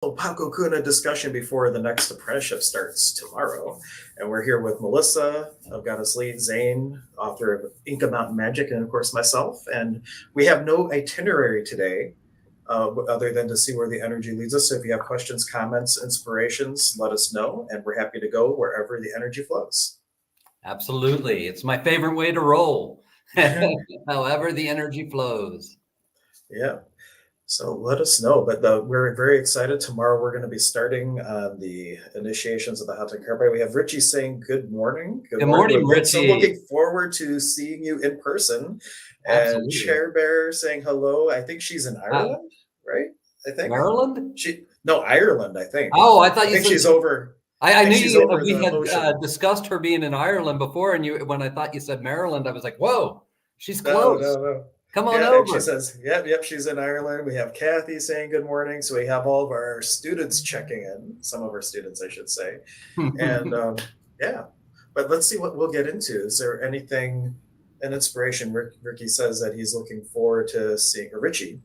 Paqo Kuna discussion before the next apprenticeship starts tomorrow. And we're here with Melissa, I've got us lead, Zane, author of Inca Mountain Magic, and of course myself. And we have no itinerary today other than to see where the energy leads us. So if you have questions, comments, inspirations, let us know. And we're happy to go wherever the energy flows. Absolutely. It's my favorite way to roll. However the energy flows. Yeah. So let us know. But we're very excited. Tomorrow we're going to be starting on the initiations of the Hot and Carpet. We have Richie saying good morning. Good morning, We're so Richie. looking forward to seeing you in person. And Absolutely. Chair Bear saying hello. I think she's in Ireland, right? I think Maryland? Ireland, I think. Oh, I thought you think said she's over. I knew she's you, over we the had ocean. discussed her being in Ireland before, and when I thought you said Maryland, I was like, whoa, she's No, close. no, no. Come on Yeah, over. and she says, yep, she's in Ireland. We have Kathy saying good morning. So we have all of our students checking in, some of our students, I should say. And yeah, but let's see what we'll get into. Is there anything, an inspiration? Ricky says that he's looking forward to seeing, or Richie.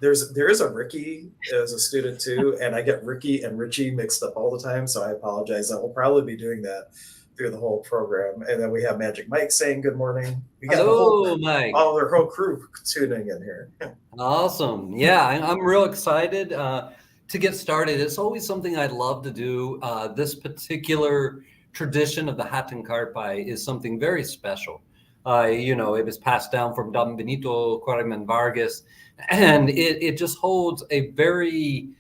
There is a Ricky as a student too, and I get Ricky and Richie mixed up all the time. So I apologize. I will probably be doing that through the whole program. And then we have Magic Mike saying good morning. We got Hello, Mike. all our whole crew tuning in here. Awesome. Yeah, I'm real excited to get started. It's always something I'd love to do. This particular tradition of the Hatan Carpai is something very special. It was passed down from Don Benito Correman Vargas, and it just holds a very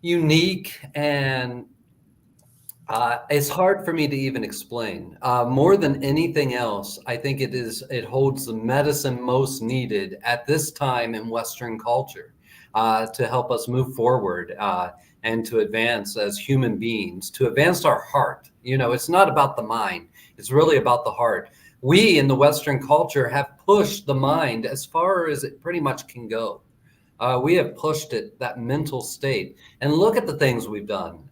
unique and it's hard for me to even explain. More than anything else, I think it holds the medicine most needed at this time in Western culture to help us move forward and to advance as human beings, to advance our heart. It's not about the mind. It's really about the heart. We in the Western culture have pushed the mind as far as it pretty much can go. We have pushed it, that mental state. And look at the things we've done.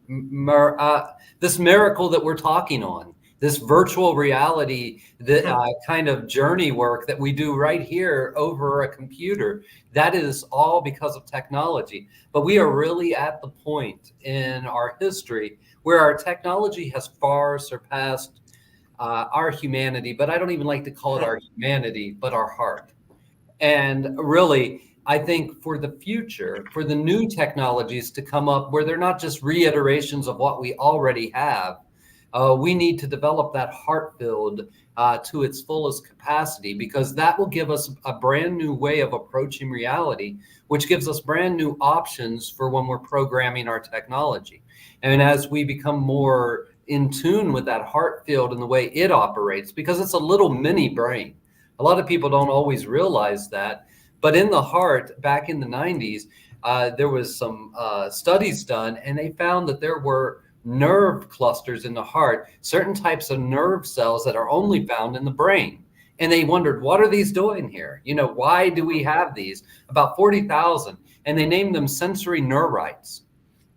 This miracle that we're talking on, this virtual reality, the kind of journey work that we do right here over a computer, that is all because of technology. But we are really at the point in our history where our technology has far surpassed our humanity. But I don't even like to call it our humanity, but our heart. And really, I think for the future, for the new technologies to come up where they're not just reiterations of what we already have, we need to develop that heart filled to its fullest capacity, because that will give us a brand new way of approaching reality, which gives us brand new options for when we're programming our technology. And as we become more in tune with that heart field and the way it operates, because it's a little mini brain. A lot of people don't always realize that. But in the heart, back in the 90s, there was some studies done, and they found that there were nerve clusters in the heart, certain types of nerve cells that are only found in the brain. And they wondered, what are these doing here? Why do we have these? About 40,000. And they named them sensory neurites.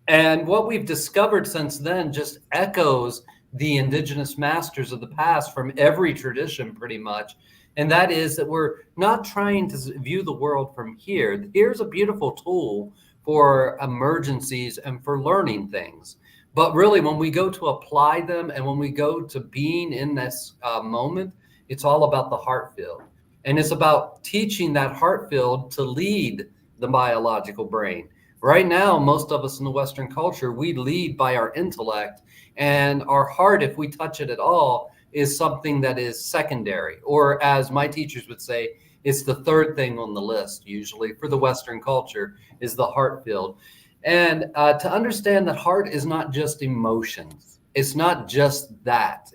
And what we've discovered since then just echoes the indigenous masters of the past from every tradition, pretty much. And that is that we're not trying to view the world from here. Here's a beautiful tool for emergencies and for learning things. But really, when we go to apply them and when we go to being in this moment, it's all about the heart field. And it's about teaching that heart field to lead the biological brain. Right now, most of us in the Western culture, we lead by our intellect, and our heart, if we touch it at all, is something that is secondary, or as my teachers would say, it's the third thing on the list, usually for the Western culture, is the heart field. And to understand that heart is not just emotions. It's not just that.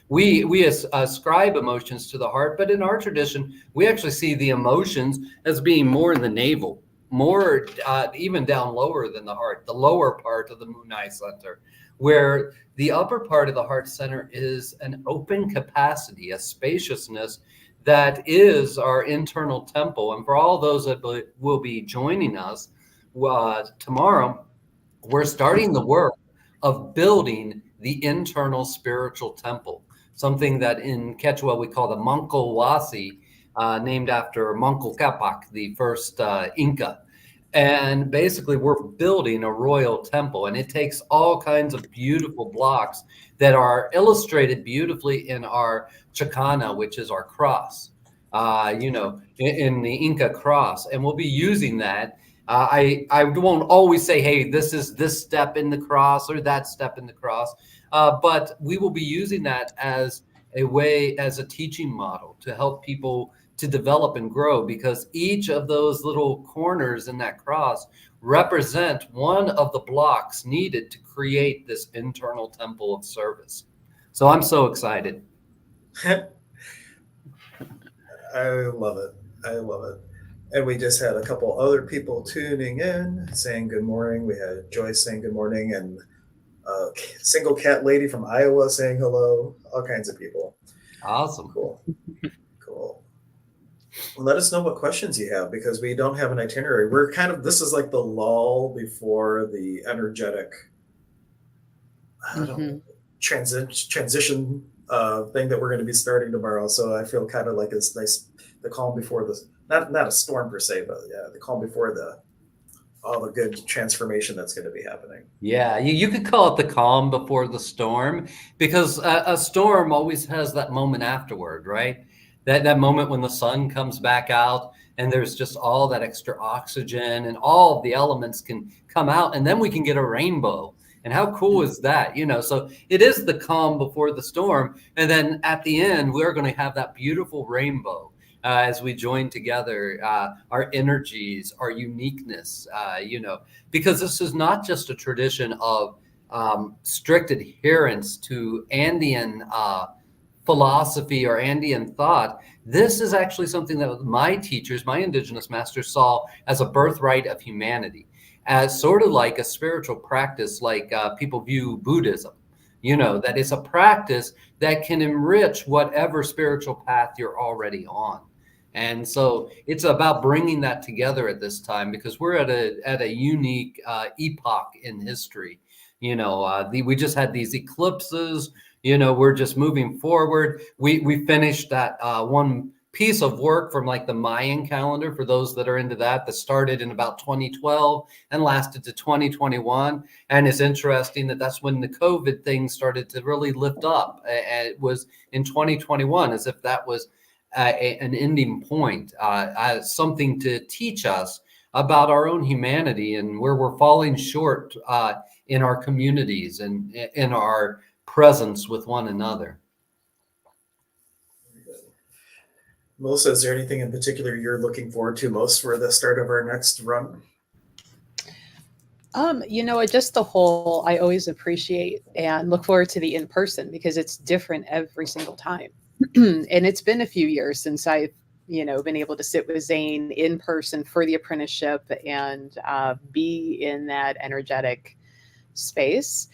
We ascribe emotions to the heart, but in our tradition, we actually see the emotions as being more in the navel, more even down lower than the heart, the lower part of the Munai center, where the upper part of the heart center is an open capacity, a spaciousness that is our internal temple. And for all those that will be joining us tomorrow, we're starting the work of building the internal spiritual temple, something that in Quechua we call the Manco Wasi, named after Manco Capac, the first Inca. And basically, we're building a royal temple, and it takes all kinds of beautiful blocks that are illustrated beautifully in our chacana, which is our cross, in the Inca cross. And we'll be using that. I won't always say, hey, this is this step in the cross or that step in the cross, but we will be using that as a way, as a teaching model to help people to develop and grow, because each of those little corners in that cross represent one of the blocks needed to create this internal temple of service. So I'm so excited. I love it. I love it. And we just had a couple other people tuning in saying good morning. We had Joyce saying good morning, and a single cat lady from Iowa saying hello. All kinds of people. Awesome. Cool. Cool. Well, let us know what questions you have, because we don't have an itinerary. We're kind of, this is like the lull before the energetic, I don't know, transition thing that we're going to be starting tomorrow. So I feel kind of like it's nice, the calm before the, not a storm per se, but yeah, the calm before the all the good transformation that's going to be happening. Yeah, you could call it the calm before the storm, because a storm always has that moment afterward, right? That moment when the sun comes back out and there's just all that extra oxygen and all of the elements can come out, and then we can get a rainbow. And how cool is that? So it is the calm before the storm. And then at the end, we're going to have that beautiful rainbow as we join together our energies, our uniqueness, because this is not just a tradition of strict adherence to Andean philosophy or Andean thought. This is actually something that my teachers, my indigenous masters, saw as a birthright of humanity, as sort of like a spiritual practice, like people view Buddhism, that it's a practice that can enrich whatever spiritual path you're already on. And so it's about bringing that together at this time, because we're at a unique epoch in history. We just had these eclipses. We're just moving forward. We finished that one piece of work from like the Mayan calendar, for those that are into that started in about 2012 and lasted to 2021. And it's interesting that that's when the COVID thing started to really lift up. And it was in 2021, as if that was an ending point, something to teach us about our own humanity and where we're falling short in our communities and in our presence with one another. Melissa, is there anything in particular you're looking forward to most for the start of our next run? Just the whole, I always appreciate and look forward to the in-person, because it's different every single time. And it's been a few years since I've, been able to sit with Zane in person for the apprenticeship and be in that energetic space.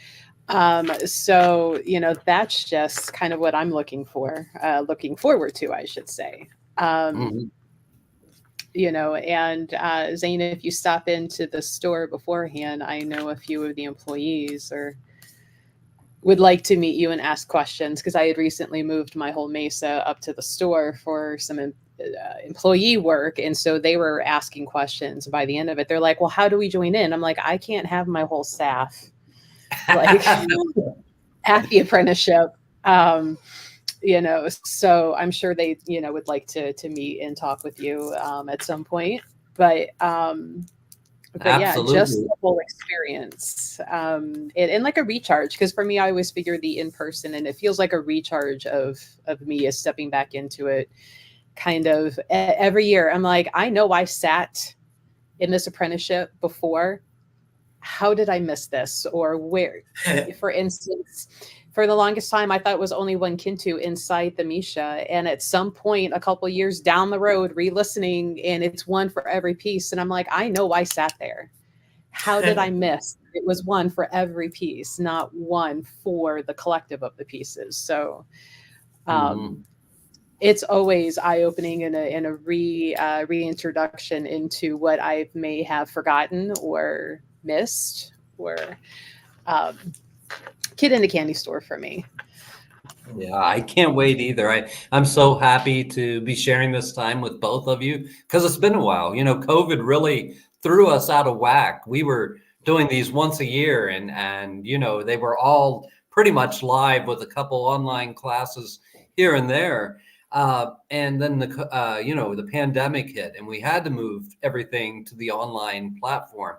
So, that's just kind of what I'm looking forward to, I should say. And Zane, if you stop into the store beforehand, I know a few of the employees would like to meet you and ask questions, because I had recently moved my whole mesa up to the store for some employee work. And so they were asking questions. By the end of it, they're like, well, how do we join in? I'm like, I can't have my whole staff like at the apprenticeship. So I'm sure they, would like to meet and talk with you at some point. But yeah, just the whole experience and like a recharge. Because for me, I always figure the in-person, and it feels like a recharge of me as stepping back into it. Kind of every year, I'm like, I know I sat in this apprenticeship before. How did I miss this? Or where, for instance, for the longest time, I thought it was only one Kintu inside the Misha. And at some point, a couple of years down the road, re-listening, and it's one for every piece. And I'm like, I know I sat there. How did I miss? It was one for every piece, not one for the collective of the pieces. So it's always eye-opening and a reintroduction into what I may have forgotten or missed, or kid in the candy store for me. Yeah, I can't wait either. I'm so happy to be sharing this time with both of you, because it's been a while. COVID really threw us out of whack. We were doing these once a year, and you know, they were all pretty much live with a couple online classes here and there. And then you know, the pandemic hit, and we had to move everything to the online platform.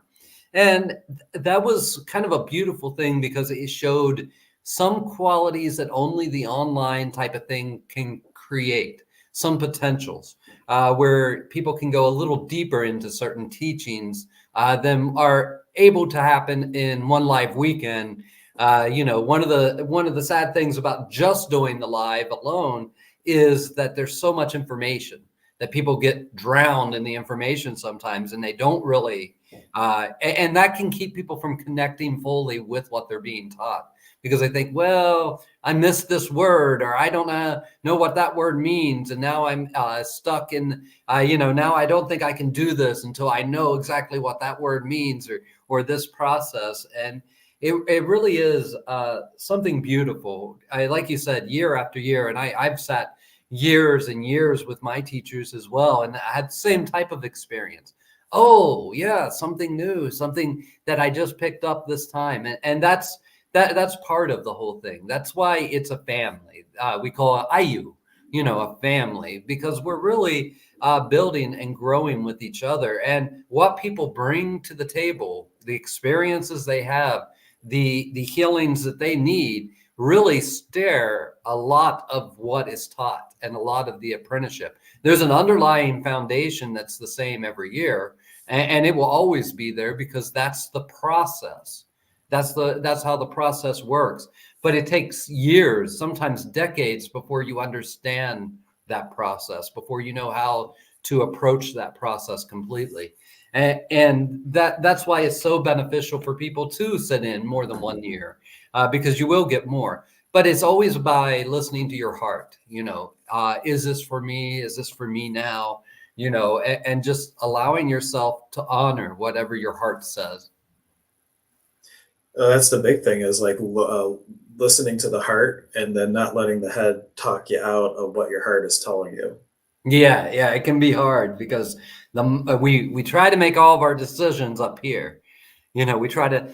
And that was kind of a beautiful thing because it showed some qualities that only the online type of thing can create, some potentials where people can go a little deeper into certain teachings than are able to happen in one live weekend. You know, one of the sad things about just doing the live alone is that there's so much information that people get drowned in the information sometimes, and they don't really, and that can keep people from connecting fully with what they're being taught, because they think, well, I missed this word, or I don't know what that word means, and now I'm stuck in, you know, now I don't think I can do this until I know exactly what that word means, or this process. And it really is something beautiful. Like you said, year after year, and I've sat years and years with my teachers as well, and I had the same type of experience. Oh yeah, something new, something that I just picked up this time, and that's part of the whole thing. That's why it's a family. We call it IU, you know, a family, because we're really building and growing with each other, and what people bring to the table, the experiences they have, the healings that they need, really stare a lot of what is taught and a lot of the apprenticeship. There's an underlying foundation that's the same every year, and it will always be there because that's the process. That's how the process works. But it takes years, sometimes decades, before you understand that process, before you know how to approach that process completely. And that's why it's so beneficial for people to sit in more than 1 year, because you will get more. But it's always by listening to your heart. You know, is this for me? Is this for me now? You know, and just allowing yourself to honor whatever your heart says. That's the big thing, is like listening to the heart and then not letting the head talk you out of what your heart is telling you. Yeah, it can be hard because we try to make all of our decisions up here. You know, we try to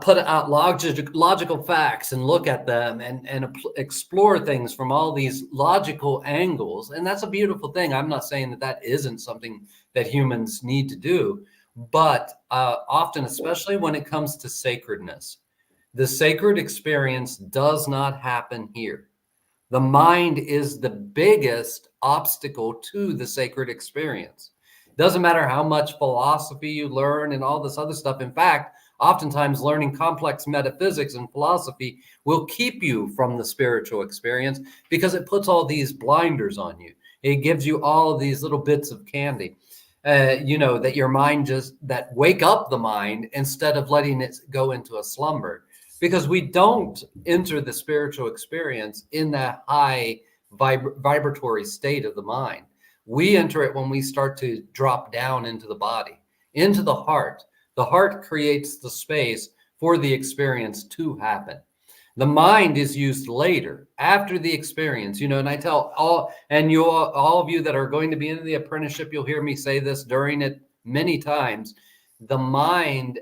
put out logical facts and look at them and explore things from all these logical angles. And that's a beautiful thing. I'm not saying that isn't something that humans need to do, but often, especially when it comes to sacredness, the sacred experience does not happen here. The mind is the biggest obstacle to the sacred experience. Doesn't matter how much philosophy you learn and all this other stuff. In fact, oftentimes learning complex metaphysics and philosophy will keep you from the spiritual experience because it puts all these blinders on you. It gives you all of these little bits of candy, you know, that your mind that wake up the mind instead of letting it go into a slumber. Because we don't enter the spiritual experience in that high vibratory state of the mind. We enter it when we start to drop down into the body, into the heart. The heart creates the space for the experience to happen. The mind is used later, after the experience, you know, and I tell all of you that are going to be in the apprenticeship, you'll hear me say this during it many times. The mind,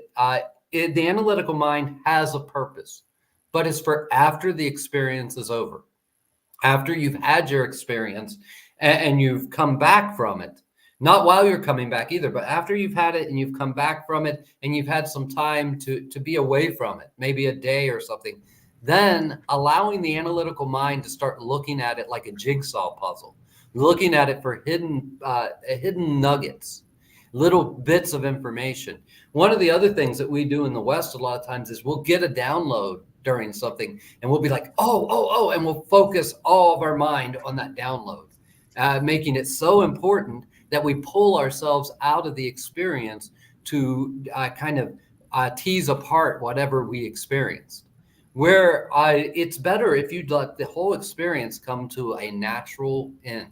the analytical mind has a purpose, but it's for after the experience is over, after you've had your experience and you've come back from it, not while you're coming back either, but after you've had it and you've come back from it and you've had some time to be away from it, maybe a day or something, then allowing the analytical mind to start looking at it like a jigsaw puzzle, looking at it for hidden nuggets, little bits of information. One of the other things that we do in the West a lot of times is we'll get a download during something and we'll be like, oh, and we'll focus all of our mind on that download, making it so important that we pull ourselves out of the experience to kind of tease apart whatever we experienced. Where it's better if you let the whole experience come to a natural end.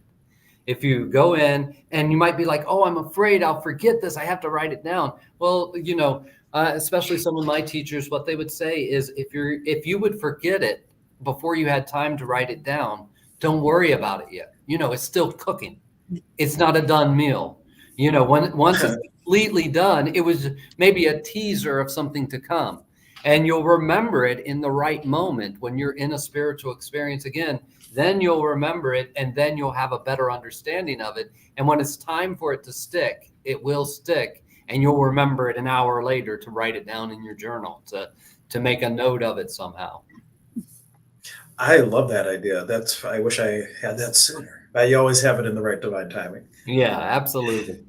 If you go in and you might be like, oh, I'm afraid I'll forget this, I have to write it down. Well, you know, especially some of my teachers, what they would say is if you would forget it before you had time to write it down, don't worry about it yet. You know, it's still cooking. It's not a done meal. You know, once it's completely done. It was maybe a teaser of something to come. And you'll remember it in the right moment when you're in a spiritual experience again. Then you'll remember it, and then you'll have a better understanding of it. And when it's time for it to stick, it will stick, and you'll remember it an hour later to write it down in your journal, to make a note of it somehow. I love that idea. I wish I had that sooner. But you always have it in the right divine timing. Yeah, absolutely.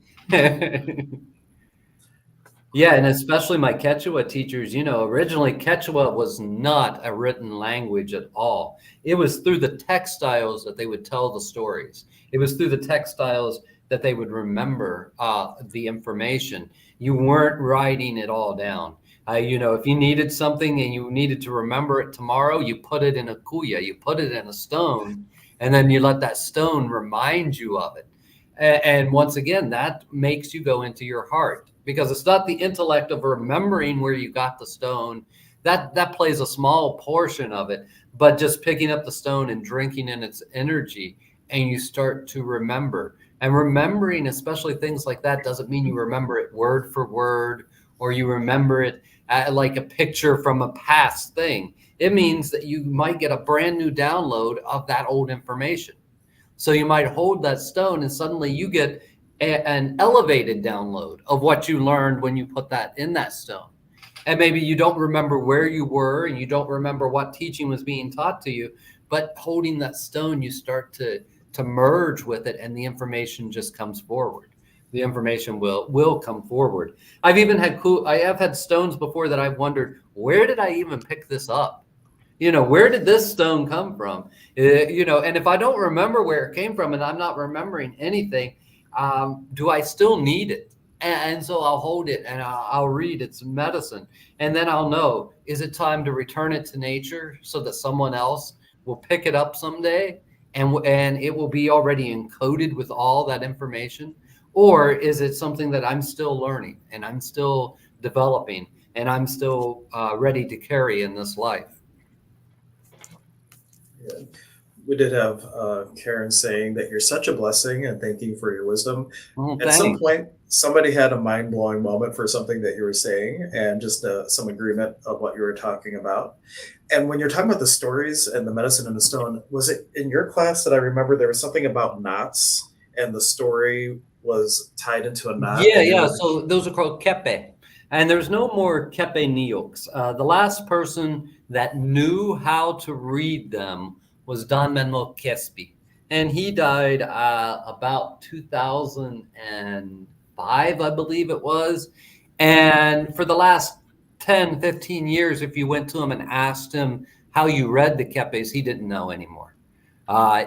Yeah, and especially my Quechua teachers, originally Quechua was not a written language at all. It was through the textiles that they would tell the stories. It was through the textiles that they would remember the information. You weren't writing it all down. If you needed something and you needed to remember it tomorrow, you put it in a kuya, you put it in a stone, and then you let that stone remind you of it. And once again, that makes you go into your heart, because it's not the intellect of remembering where you got the stone. That plays a small portion of it, but just picking up the stone and drinking in its energy, and you start to remember. And remembering, especially things like that, doesn't mean you remember it word for word, or you remember it like a picture from a past thing. It means that you might get a brand new download of that old information. So you might hold that stone and suddenly you get an elevated download of what you learned when you put that in that stone. And maybe you don't remember where you were and you don't remember what teaching was being taught to you, but holding that stone, you start to merge with it, and the information just comes forward. The information will come forward. I have had stones before that I've wondered, where did I even pick this up? Where did this stone come from? And if I don't remember where it came from and I'm not remembering anything, do I still need it? And so I'll hold it and I'll read its medicine. And then I'll know, is it time to return it to nature so that someone else will pick it up someday and it will be already encoded with all that information? Or is it something that I'm still learning and I'm still developing and I'm still ready to carry in this life? Yeah. We did have Karen saying that you're such a blessing and thank you for your wisdom. Oh, At some point, somebody had a mind blowing moment for something that you were saying and just some agreement of what you were talking about. And when you're talking about the stories and the medicine in the stone, was it in your class that I remember there was something about knots and the story was tied into a knot? Yeah. So those are called kepe. And there's no more kepe nioks. The last person that knew how to read them was Don Manuel Quespi. And he died about 2005, I believe it was. And for the last 10, 15 years, if you went to him and asked him how you read the kepes, he didn't know anymore.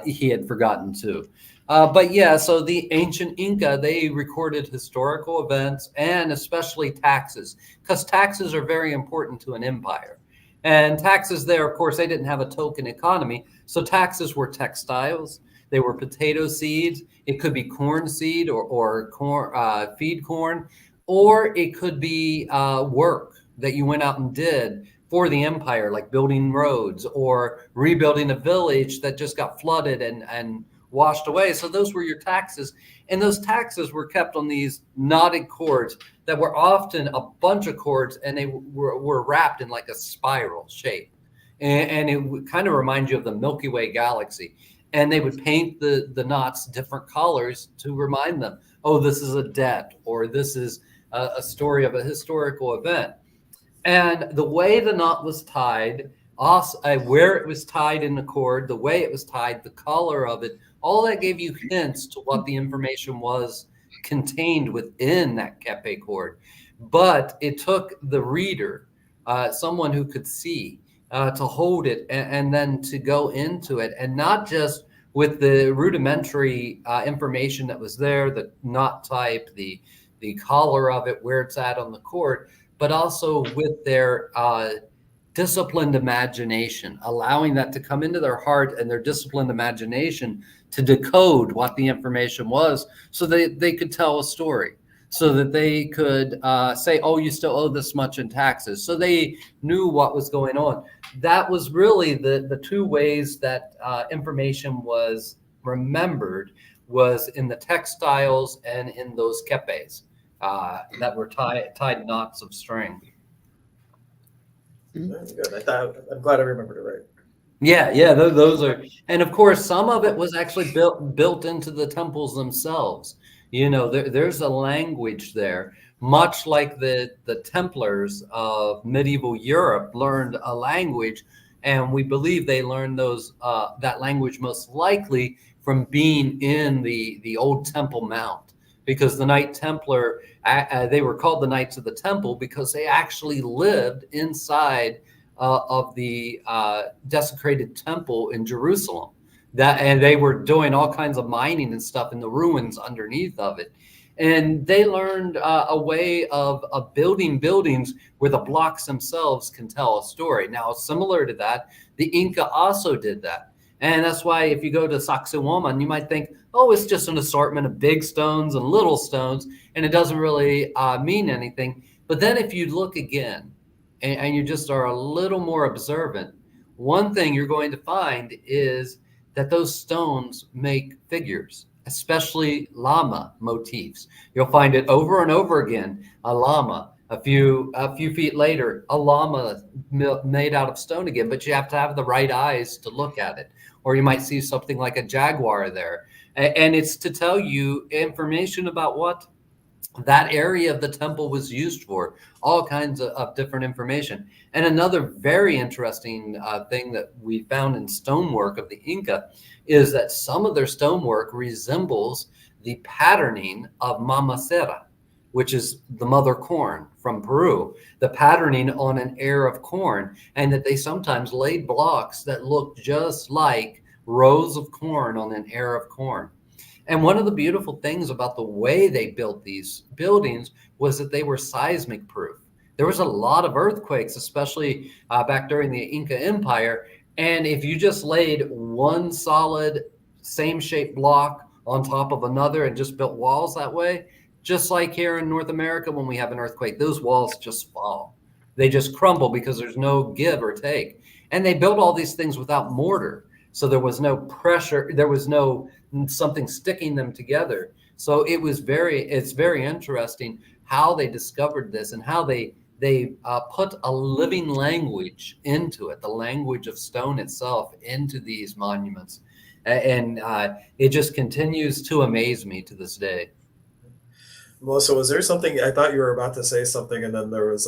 He had forgotten too. But yeah, so the ancient Inca, they recorded historical events and especially taxes, because taxes are very important to an empire. And taxes there, of course, they didn't have a token economy. So taxes were textiles. They were potato seeds. It could be corn seed or corn, feed corn, or it could be work that you went out and did for the empire, like building roads or rebuilding a village that just got flooded and washed away. So those were your taxes. And those taxes were kept on these knotted cords that were often a bunch of cords, and they were wrapped in like a spiral shape. And it would kind of remind you of the Milky Way galaxy. And they would paint the knots different colors to remind them, oh, this is a debt, or this is a story of a historical event. And the way the knot was tied, also, where it was tied in the cord, the way it was tied, the color of it, all that gave you hints to what the information was contained within that kepe cord. But it took the reader, someone who could see, to hold it and then to go into it, and not just with the rudimentary information that was there, the knot type, the color of it, where it's at on the cord, but also with their disciplined imagination, allowing that to come into their heart and their disciplined imagination to decode what the information was, so that they could tell a story, so that they could say, oh, you still owe this much in taxes. So they knew what was going on. That was really the two ways that information was remembered, was in the textiles and in those kepes. that were tied knots of string. That's good. I'm glad I remembered it right. Yeah, those are, and of course, some of it was actually built into the temples themselves. There's a language there, much like the Templars of medieval Europe learned a language, and we believe they learned that language most likely from being in the old Temple Mount, because the Knight Templar, they were called the Knights of the Temple because they actually lived inside of the desecrated temple in Jerusalem. And they were doing all kinds of mining and stuff in the ruins underneath of it. And they learned a way of building buildings where the blocks themselves can tell a story. Now, similar to that, the Inca also did that. And that's why if you go to Sacsayhuaman, you might think, oh, it's just an assortment of big stones and little stones, and it doesn't really mean anything. But then if you look again, and you just are a little more observant, one thing you're going to find is that those stones make figures, especially llama motifs. You'll find it over and over again, a llama. A few feet later, a llama made out of stone again, but you have to have the right eyes to look at it. Or you might see something like a jaguar there. And it's to tell you information about what that area of the temple was used for, all kinds of different information. And another very interesting thing that we found in stonework of the Inca is that some of their stonework resembles the patterning of mamacera, which is the mother corn from Peru, the patterning on an ear of corn, and that they sometimes laid blocks that looked just like rows of corn on an ear of corn. And one of the beautiful things about the way they built these buildings was that they were seismic proof. There was a lot of earthquakes, especially back during the Inca Empire. And if you just laid one solid same shaped block on top of another and just built walls that way, just like here in North America, when we have an earthquake, those walls just fall. They just crumble because there's no give or take. And they built all these things without mortar. So there was no pressure. There was no something sticking them together. So it's very interesting how they discovered this and how they put a living language into it, the language of stone itself, into these monuments. And it just continues to amaze me to this day. Melissa, was there something, I thought you were about to say something, and then there was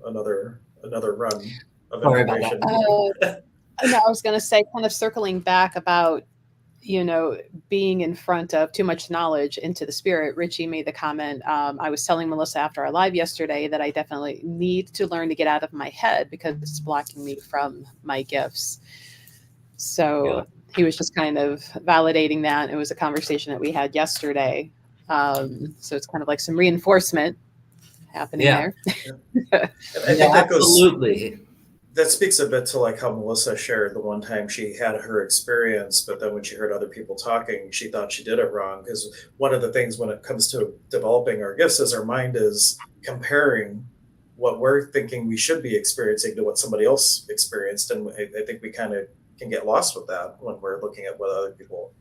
another run of Sorry about information. No, I was going to say, kind of circling back about, being in front of too much knowledge into the spirit. Richie made the comment. I was telling Melissa after our live yesterday that I definitely need to learn to get out of my head because it's blocking me from my gifts. So he was just kind of validating that. It was a conversation that we had yesterday. So it's kind of like some reinforcement happening there. I think absolutely. That speaks a bit to like how Melissa shared the one time she had her experience, but then when she heard other people talking, she thought she did it wrong. Because one of the things when it comes to developing our gifts is our mind is comparing what we're thinking we should be experiencing to what somebody else experienced. And I think we kind of can get lost with that when we're looking at what other people.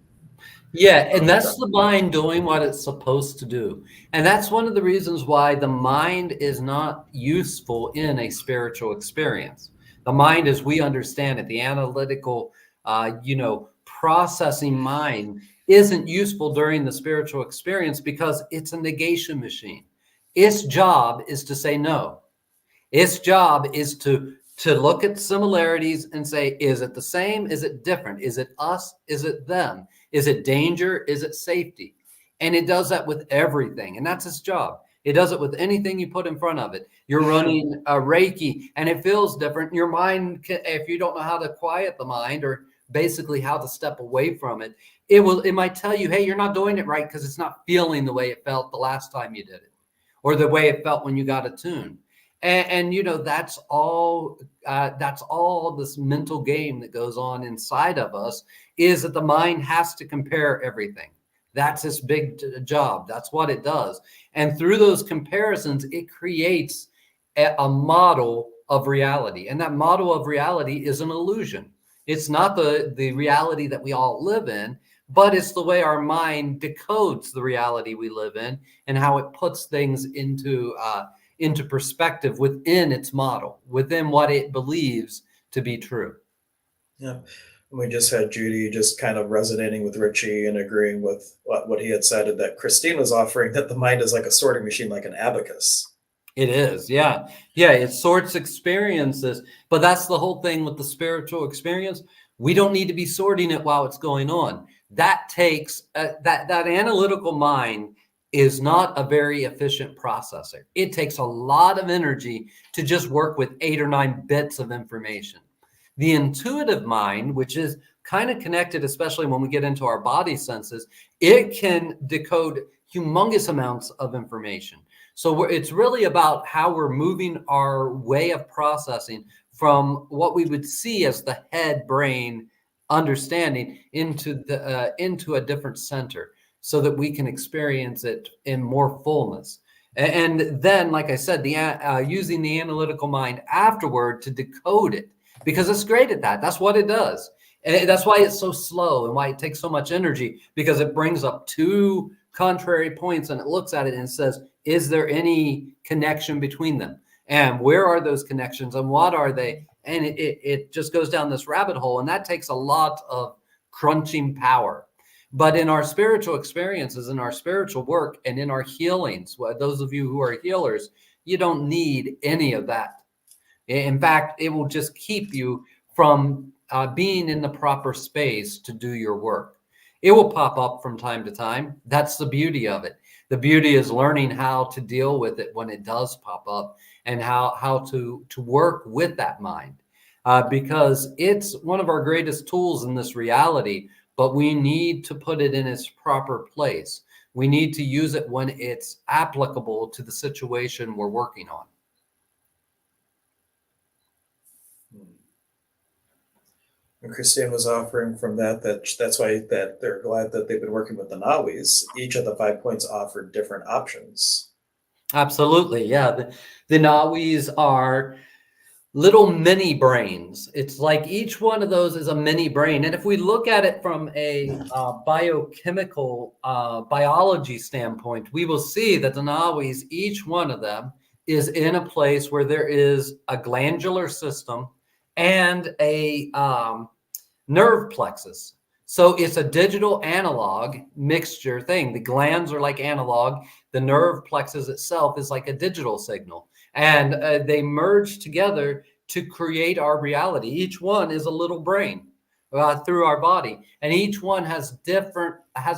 Yeah, and that's the mind doing what it's supposed to do. And that's one of the reasons why the mind is not useful in a spiritual experience. The mind, as we understand it, the analytical, processing mind isn't useful during the spiritual experience because it's a negation machine. Its job is to say no. Its job is to look at similarities and say, is it the same? Is it different? Is it us? Is it them? Is it danger? Is it safety? And it does that with everything. And that's its job. It does it with anything you put in front of it. You're running a Reiki and it feels different. Your mind, if you don't know how to quiet the mind or basically how to step away from it, it might tell you, hey, you're not doing it right because it's not feeling the way it felt the last time you did it or the way it felt when you got attuned. And that's all this mental game that goes on inside of us, is that the mind has to compare everything. That's its big job. That's what it does. And through those comparisons, it creates a model of reality. And that model of reality is an illusion. It's not the reality that we all live in, but it's the way our mind decodes the reality we live in and how it puts things into perspective within its model, within what it believes to be true. Yeah. We just had Judy just kind of resonating with Richie and agreeing with what he had said, and that Christine was offering that the mind is like a sorting machine, like an abacus. It is, yeah. Yeah, it sorts experiences, but that's the whole thing with the spiritual experience. We don't need to be sorting it while it's going on. That takes that analytical mind is not a very efficient processor. It takes a lot of energy to just work with 8 or 9 bits of information. The intuitive mind, which is kind of connected, especially when we get into our body senses, it can decode humongous amounts of information. So it's really about how we're moving our way of processing from what we would see as the head brain understanding into a different center, so that we can experience it in more fullness. And then, like I said, using the analytical mind afterward to decode it, because it's great at that. That's what it does. And that's why it's so slow and why it takes so much energy, because it brings up 2 contrary points and it looks at it and says, is there any connection between them? And where are those connections and what are they? And it just goes down this rabbit hole, and that takes a lot of crunching power. But in our spiritual experiences, in our spiritual work, and in our healings, those of you who are healers, you don't need any of that. In fact, it will just keep you from being in the proper space to do your work. It will pop up from time to time. That's the beauty of it. The beauty is learning how to deal with it when it does pop up, and how to work with that mind, because it's one of our greatest tools in this reality, but we need to put it in its proper place. We need to use it when it's applicable to the situation we're working on. And Christine was offering from that's why that they're glad that they've been working with the Nawis. Each of the 5 points offered different options. Absolutely, yeah. The Nawis are little mini brains. It's like each one of those is a mini brain. And if we look at it from a biochemical biology standpoint, we will see that the Nawis, each one of them, is in a place where there is a glandular system and a nerve plexus. So it's a digital analog mixture thing. The glands are like analog. The nerve plexus itself is like a digital signal. And they merge together to create our reality. Each one is a little brain through our body. And each one has a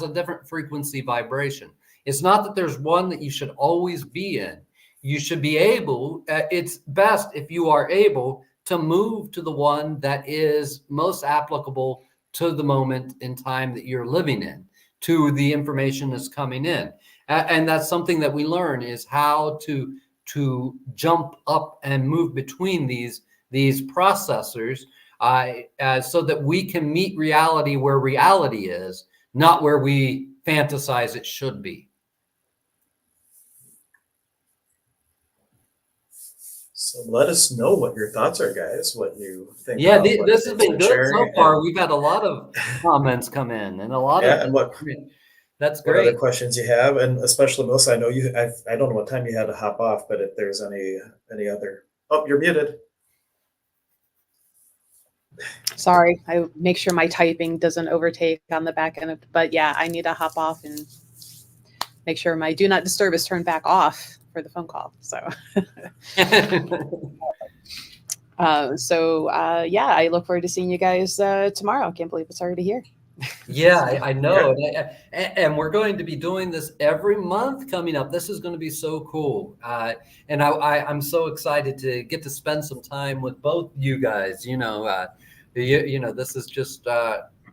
different frequency vibration. It's not that there's one that you should always be in. You should be able, it's best if you are able to move to the one that is most applicable to the moment in time that you're living in, to the information that's coming in. And that's something that we learn, is how to jump up and move between these processors, so that we can meet reality where reality is, not where we fantasize it should be. So let us know what your thoughts are, guys, what you think. Yeah, this has been good so far. We've had a lot of comments come in, and a lot of and that's what great. other questions you have, and especially Melissa, I know I don't know what time you had to hop off, but if there's any other. Oh, you're muted. Sorry, I make sure my typing doesn't overtake on the back end. But yeah, I need to hop off and make sure my do not disturb is turned back off for the phone call. So, yeah, I look forward to seeing you guys tomorrow. I can't believe it's already here. Yeah, I know. And we're going to be doing this every month coming up. This is going to be so cool. And I'm so excited to get to spend some time with both you guys. You know, this is just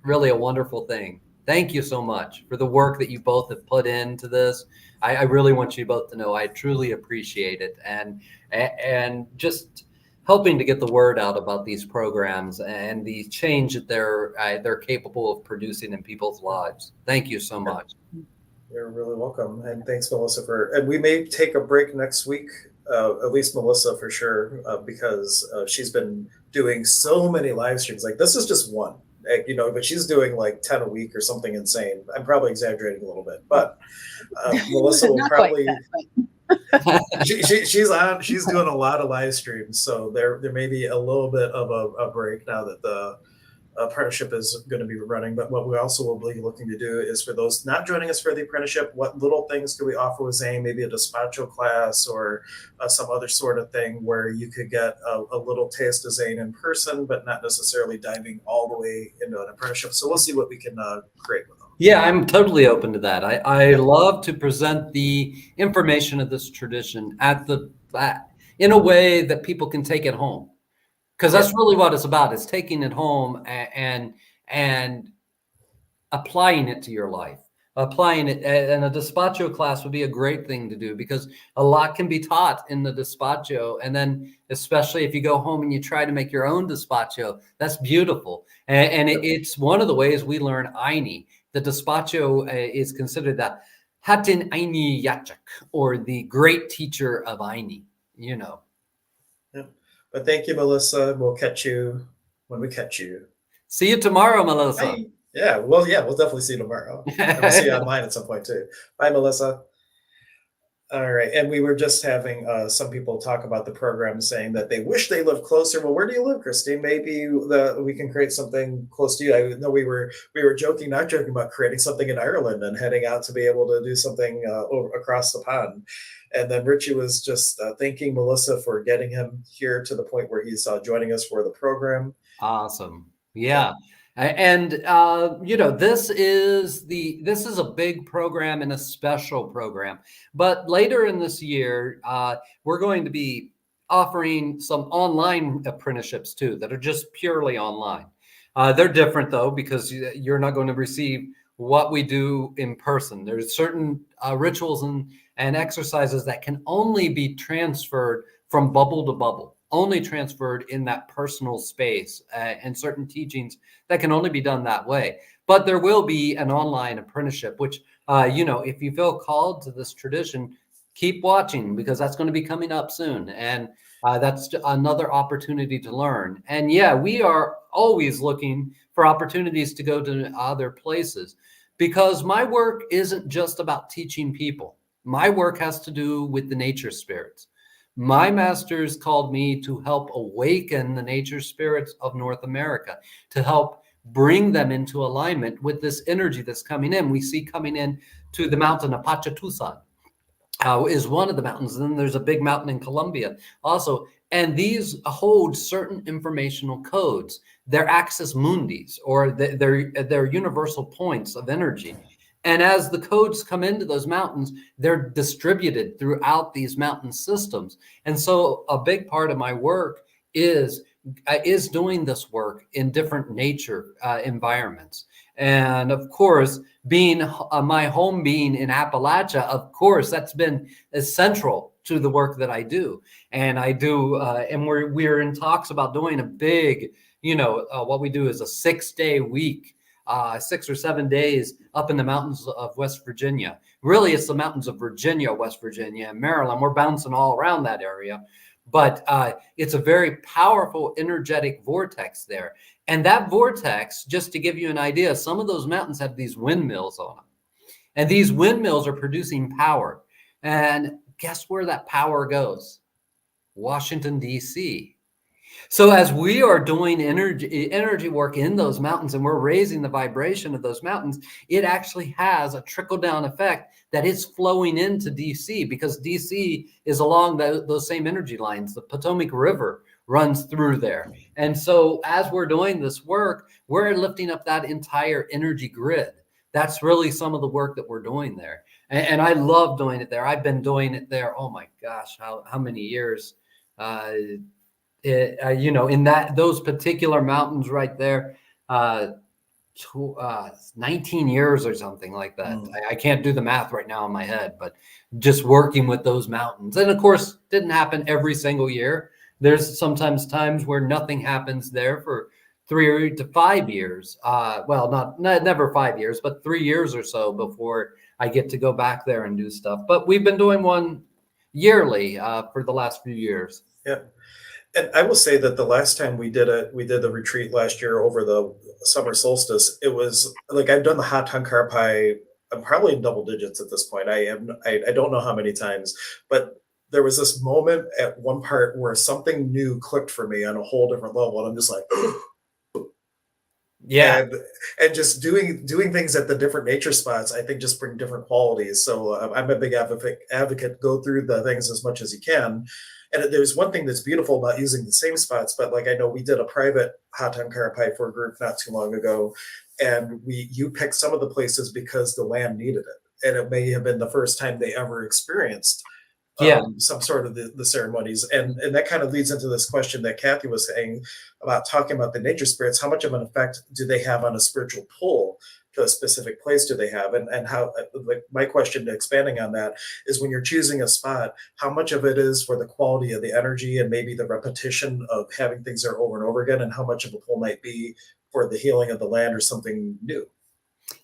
really a wonderful thing. Thank you so much for the work that you both have put into this. I really want you both to know I truly appreciate it, and just helping to get the word out about these programs and the change that they're capable of producing in people's lives. Thank you so much. You're really welcome, and thanks, Melissa. And we may take a break next week, at least Melissa for sure, because she's been doing so many live streams. Like, this is just one. but she's doing like 10 a week or something insane. I'm probably exaggerating a little bit, but Melissa will Not quite probably that, but she's doing a lot of live streams, so there may be a little bit of a break now that the apprenticeship is going to be running. But what we also will be looking to do is, for those not joining us for the apprenticeship, what little things do we offer with Zane? Maybe a Despacho class or some other sort of thing where you could get a little taste of Zane in person, but not necessarily diving all the way into an apprenticeship. So we'll see what we can create with them. Yeah, I'm totally open to that. I Yep. love to present the information of this tradition in a way that people can take it home, because that's really what it's about. It's taking it home and applying it to your life, applying it. And a despacho class would be a great thing to do, because a lot can be taught in the despacho. And then, especially if you go home and you try to make your own despacho, that's beautiful. And it's one of the ways we learn Aini. The despacho is considered the Hatin Aini Yachak, or the great teacher of Aini, you know. Yeah. But thank you, Melissa. We'll catch you when we catch you. See you tomorrow, Melissa. Bye. Yeah, we'll definitely see you tomorrow. And we'll see you online at some point too. Bye, Melissa. All right. And we were just having some people talk about the program, saying that they wish they lived closer. Well, where do you live, Christine? Maybe we can create something close to you. I know we were not joking about creating something in Ireland and heading out to be able to do something across the pond. And then Richie was just thanking Melissa for getting him here to the point where he's joining us for the program. Awesome. Yeah. And this is a big program and a special program. But later in this year, we're going to be offering some online apprenticeships too, that are just purely online. They're different though, because you're not going to receive what we do in person. There's certain rituals and exercises that can only be transferred from bubble to bubble, only transferred in that personal space, and certain teachings that can only be done that way. But there will be an online apprenticeship, which, if you feel called to this tradition, keep watching, because that's going to be coming up soon. And that's another opportunity to learn. And yeah, we are always looking for opportunities to go to other places, because my work isn't just about teaching people. My work has to do with the nature spirits. My masters called me to help awaken the nature spirits of North America, to help bring them into alignment with this energy that's coming in. We see coming in to the mountain of Pachatusan is one of the mountains. And then there's a big mountain in Colombia also. And these hold certain informational codes. They're axis mundis, or they're universal points of energy. And as the codes come into those mountains, they're distributed throughout these mountain systems. And so a big part of my work is doing this work in different nature environments. And of course, being my home being in Appalachia, of course, that's been essential to the work that I do. And I do, and we're in talks about doing a big, what we do is a 6-day week. 6 or 7 days up in the mountains of West Virginia. Really, it's the mountains of Virginia, West Virginia, and Maryland. We're bouncing all around that area. But it's a very powerful energetic vortex there. And that vortex, just to give you an idea, some of those mountains have these windmills on them. And these windmills are producing power. And guess where that power goes? Washington, D.C. So as we are doing energy work in those mountains, and we're raising the vibration of those mountains, it actually has a trickle-down effect that is flowing into DC, because DC is along those same energy lines. The Potomac River runs through there. And so as we're doing this work, we're lifting up that entire energy grid. That's really some of the work that we're doing there. And I love doing it there. I've been doing it there, oh my gosh, how many years? In those particular mountains right there, 19 years or something like that. I can't do the math right now in my head, but just working with those mountains. And of course, didn't happen every single year. There's sometimes times where nothing happens there for 3 to 5 years. Well, never 5 years, but 3 years or so before I get to go back there and do stuff. But we've been doing one yearly for the last few years. Yep. And I will say that the last time we did the retreat last year over the summer solstice. It was like I've done the hot tongue carpi. I'm probably in double digits at this point. I don't know how many times, but there was this moment at one part where something new clicked for me on a whole different level, and I'm just like, Yeah. and just doing things at the different nature spots, I think just bring different qualities. So I'm a big advocate. Go through the things as much as you can. And there's one thing that's beautiful about using the same spots, but like I know we did a private hot tongue carapai for a group not too long ago, and we you picked some of the places because the land needed it, and it may have been the first time they ever experienced Yeah. some sort of the ceremonies. And that kind of leads into this question that Kathy was saying about talking about the nature spirits. How much of an effect do they have on a spiritual pull to a specific place? Do they have? And how, like, my question expanding on that is, when you're choosing a spot, how much of it is for the quality of the energy and maybe the repetition of having things there over and over again, and how much of a pull might be for the healing of the land or something new?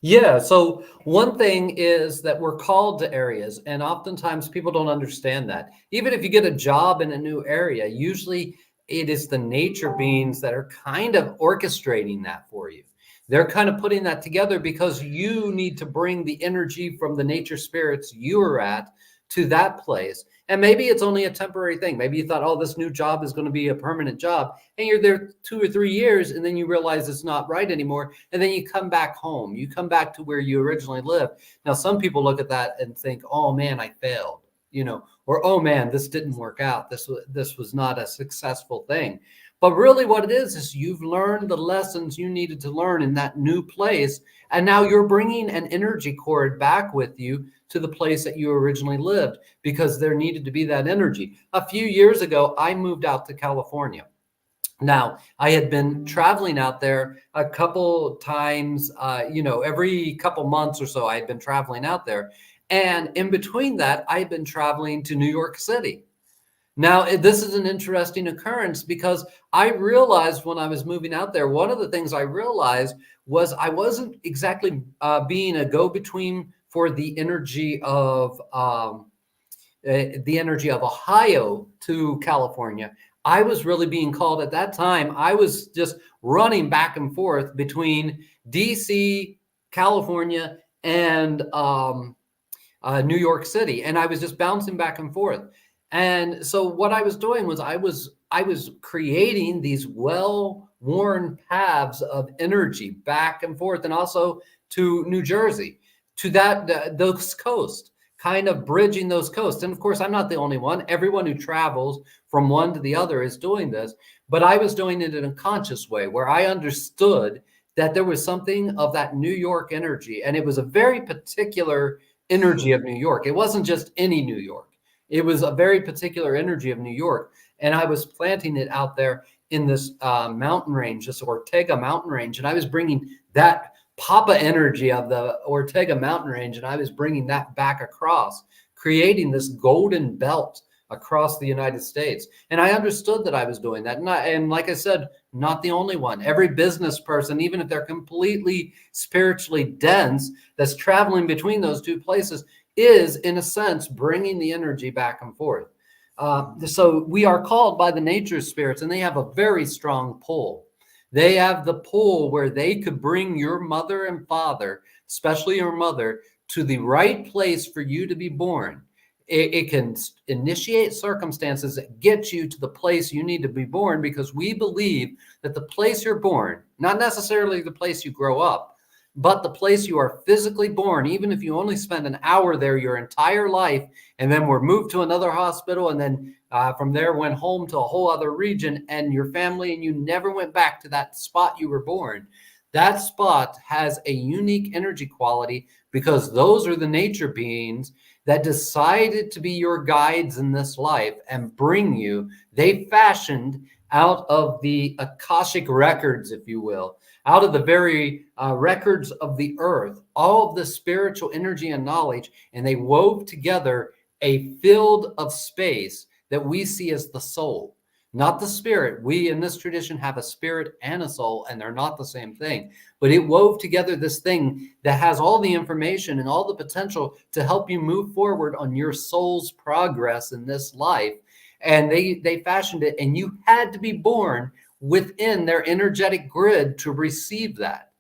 Yeah. So one thing is that we're called to areas, and oftentimes people don't understand that. Even if you get a job in a new area, usually it is the nature beings that are kind of orchestrating that for you. They're kind of putting that together because you need to bring the energy from the nature spirits you are at to that place. And maybe it's only a temporary thing. Maybe you thought, oh, this new job is going to be a permanent job. And you're there 2 or 3 years, and then you realize it's not right anymore. And then you come back home. You come back to where you originally lived. Now, some people look at that and think, oh, man, I failed, or, oh, man, this didn't work out. This was not a successful thing. But really what it is you've learned the lessons you needed to learn in that new place. And now you're bringing an energy cord back with you to the place that you originally lived, because there needed to be that energy. A few years ago, I moved out to California. Now, I had been traveling out there a couple times, every couple months or so, I had been traveling out there. And in between that, I had been traveling to New York City. Now, this is an interesting occurrence because I realized when I was moving out there, one of the things I realized was I wasn't exactly being a go-between for the energy of Ohio to California. I was really being called at that time. I was just running back and forth between DC, California, and New York City, and I was just bouncing back and forth. And so what I was doing was I was creating these well-worn paths of energy back and forth, and also to New Jersey, to those coasts, kind of bridging those coasts. And of course, I'm not the only one. Everyone who travels from one to the other is doing this, but I was doing it in a conscious way where I understood that there was something of that New York energy, and it was a very particular energy of New York. It wasn't just any New York. It was a very particular energy of New York. And I was planting it out there in this mountain range, this Ortega mountain range. And I was bringing that Papa energy of the Ortega mountain range, and I was bringing that back across, creating this golden belt across the United States. And I understood that I was doing that. And like I said, not the only one. Every business person, even if they're completely spiritually dense, that's traveling between those two places, is, in a sense, bringing the energy back and forth. So we are called by the nature spirits, and they have a very strong pull. They have the pull where they could bring your mother and father, especially your mother, to the right place for you to be born. It can initiate circumstances that get you to the place you need to be born, because we believe that the place you're born, not necessarily the place you grow up, but the place you are physically born, even if you only spend an hour there your entire life, and then were moved to another hospital, and then from there went home to a whole other region, and your family, and you never went back to that spot you were born. That spot has a unique energy quality, because those are the nature beings that decided to be your guides in this life and bring you. They fashioned out of the Akashic records, if you will, out of the very records of the earth, all of the spiritual energy and knowledge, and they wove together a field of space that we see as the soul, not the spirit. We in this tradition have a spirit and a soul, and they're not the same thing. But it wove together this thing that has all the information and all the potential to help you move forward on your soul's progress in this life. and they fashioned it, and you had to be born within their energetic grid to receive that.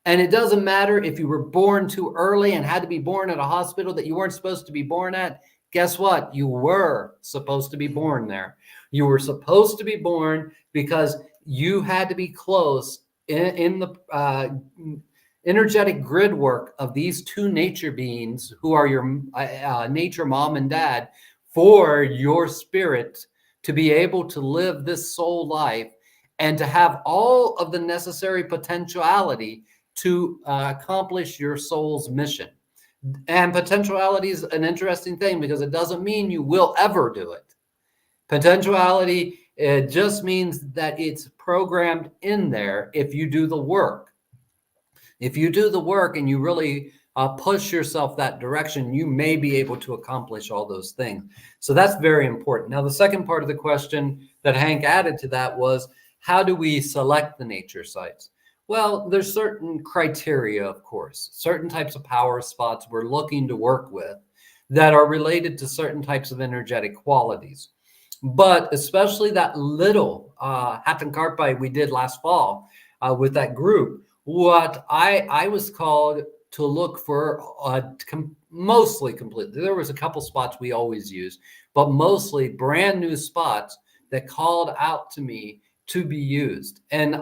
And it doesn't matter if you were born too early and had to be born at a hospital that you weren't supposed to be born at. Guess what? You were supposed to be born there. You were supposed to be born because you had to be close in the energetic grid work of these two nature beings who are your nature mom and dad, for your spirit to be able to live this soul life and to have all of the necessary potentiality to accomplish your soul's mission. And potentiality is an interesting thing because it doesn't mean you will ever do it. Potentiality, it just means that it's programmed in there if you do the work. If you do the work and you really push yourself that direction, you may be able to accomplish all those things. So that's very important. Now, the second part of the question that Hank added to that was, how do we select the nature sites? Well, there's certain criteria, of course, certain types of power spots we're looking to work with that are related to certain types of energetic qualities. But especially that little Hatankarpai we did last fall with that group, what I was called to look for mostly completely. There was a couple spots we always use, but mostly brand new spots that called out to me to be used. And,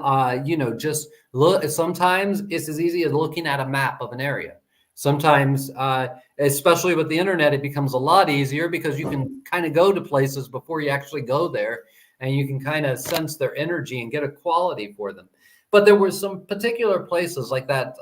just look, sometimes it's as easy as looking at a map of an area. Sometimes, especially with the internet, it becomes a lot easier because you can kind of go to places before you actually go there, and you can kind of sense their energy and get a quality for them. But there were some particular places like that,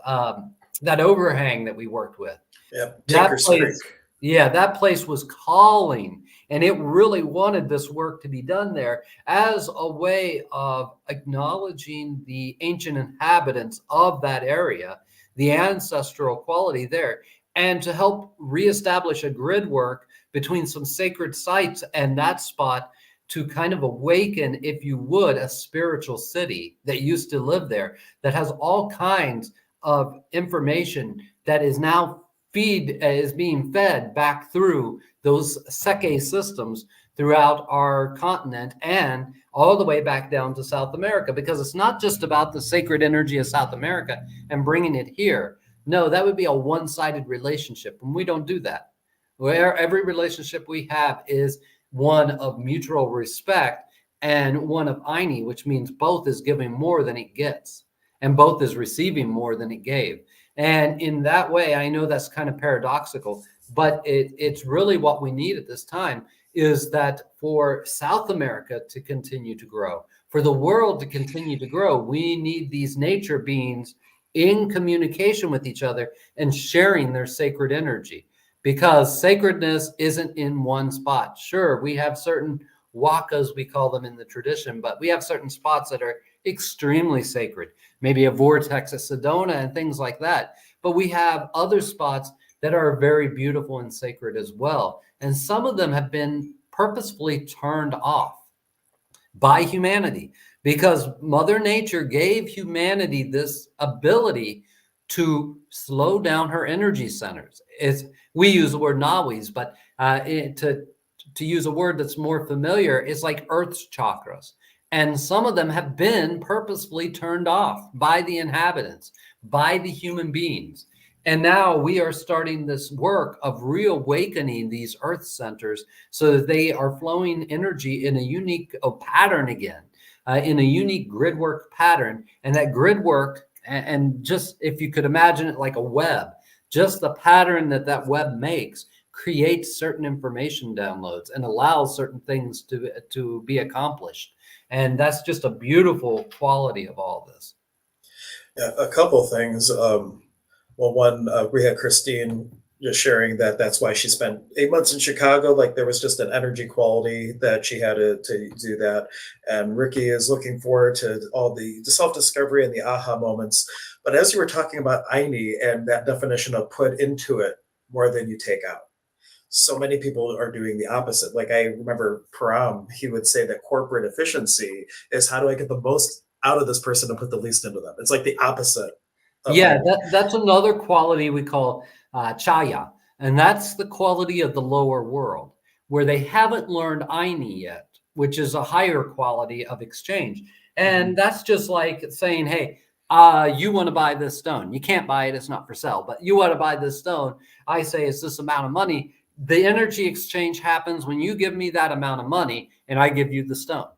that overhang that we worked with. Yep. That place was calling, and it really wanted this work to be done there as a way of acknowledging the ancient inhabitants of that area, the ancestral quality there, and to help reestablish a grid work between some sacred sites and that spot to kind of awaken, if you would, a spiritual city that used to live there that has all kinds of information that is now is being fed back through those Seke systems throughout our continent and all the way back down to South America, because it's not just about the sacred energy of South America and bringing it here. No, that would be a one-sided relationship, and we don't do that. Where every relationship we have is one of mutual respect and one of Aini, which means both is giving more than it gets and both is receiving more than it gave. And in that way, I know that's kind of paradoxical, but it's really what we need at this time, is that for South America to continue to grow, for the world to continue to grow, we need these nature beings in communication with each other and sharing their sacred energy, because sacredness isn't in one spot. Sure, we have certain wakas, we call them in the tradition, but we have certain spots that are extremely sacred, maybe a vortex at Sedona and things like that. But we have other spots that are very beautiful and sacred as well. And some of them have been purposefully turned off by humanity, because Mother Nature gave humanity this ability to slow down her energy centers. We use the word nawis, but to use a word that's more familiar, it's like Earth's chakras. And some of them have been purposefully turned off by the inhabitants, by the human beings. And now we are starting this work of reawakening these earth centers so that they are flowing energy in a unique pattern again, in a unique grid work pattern. And that grid work, and just if you could imagine it like a web, just the pattern that web makes creates certain information downloads and allows certain things to be accomplished. And that's just a beautiful quality of all this. Yeah, a couple things. One, we had Christine just sharing that that's why she spent 8 months in Chicago. Like, there was just an energy quality that she had to do that. And Ricky is looking forward to all the self-discovery and the aha moments. But as you were talking about Aini and that definition of put into it more than you take out, so many people are doing the opposite. Like, I remember Param, he would say that corporate efficiency is, how do I get the most out of this person and put the least into them? It's like the opposite. Yeah, that's another quality we call chaya, and that's the quality of the lower world. where they haven't learned Aini yet, which is a higher quality of exchange. And that's just like saying, hey, you want to buy this stone. You can't buy it. It's not for sale. But you want to buy this stone. I say it's this amount of money. The energy exchange happens when you give me that amount of money and I give you the stone.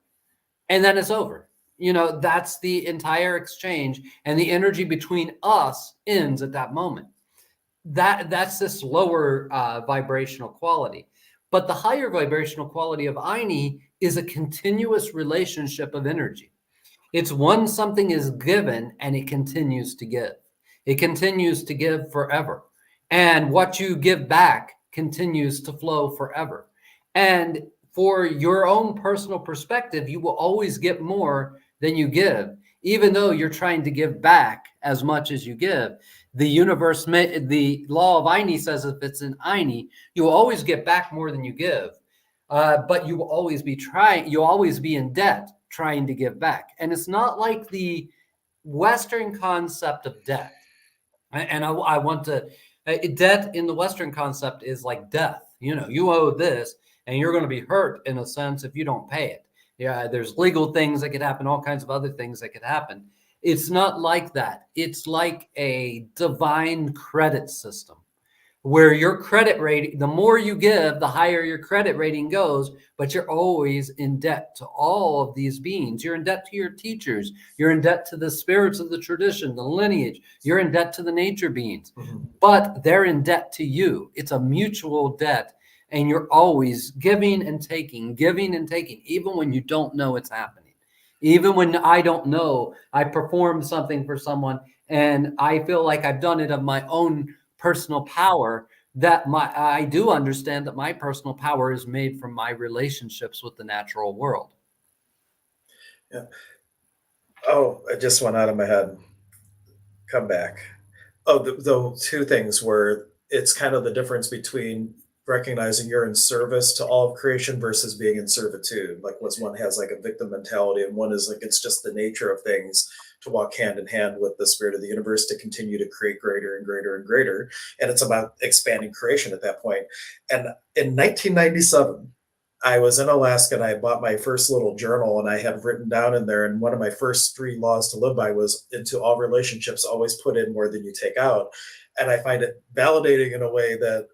And then it's over. You know, that's the entire exchange. And the energy between us ends at that moment. That's this lower vibrational quality. But the higher vibrational quality of Aini is a continuous relationship of energy. It's when something is given and it continues to give. It continues to give forever. And what you give back continues to flow forever. And for your own personal perspective, you will always get more than you give, even though you're trying to give back as much as you give. The universe, the law of Aini says if it's in Aini, you will always get back more than you give. But you will always be you'll always be in debt trying to give back. And it's not like the Western concept of debt. And I want to, debt in the Western concept is like death. You know, you owe this and you're going to be hurt in a sense if you don't pay it. Yeah, there's legal things that could happen, all kinds of other things that could happen. It's not like that. It's like a divine credit system where your credit rating, the more you give, the higher your credit rating goes, but you're always in debt to all of these beings. You're in debt to your teachers. You're in debt to the spirits of the tradition, the lineage. You're in debt to the nature beings, but they're in debt to you. It's a mutual debt, and you're always giving and taking, even when you don't know it's happening. Even when I don't know, I performed something for someone and I feel like I've done it of my own personal power, that I do understand that my personal power is made from my relationships with the natural world. Yeah. Oh, it just went out of my head. Come back. Oh, the two things were, it's kind of the difference between recognizing you're in service to all of creation versus being in servitude. Like one has like a victim mentality and one is like, it's just the nature of things to walk hand in hand with the spirit of the universe to continue to create greater and greater and greater. And it's about expanding creation at that point. And in 1997, I was in Alaska and I bought my first little journal and I had written down in there, and one of my first 3 laws to live by was, into all relationships, always put in more than you take out. And I find it validating in a way that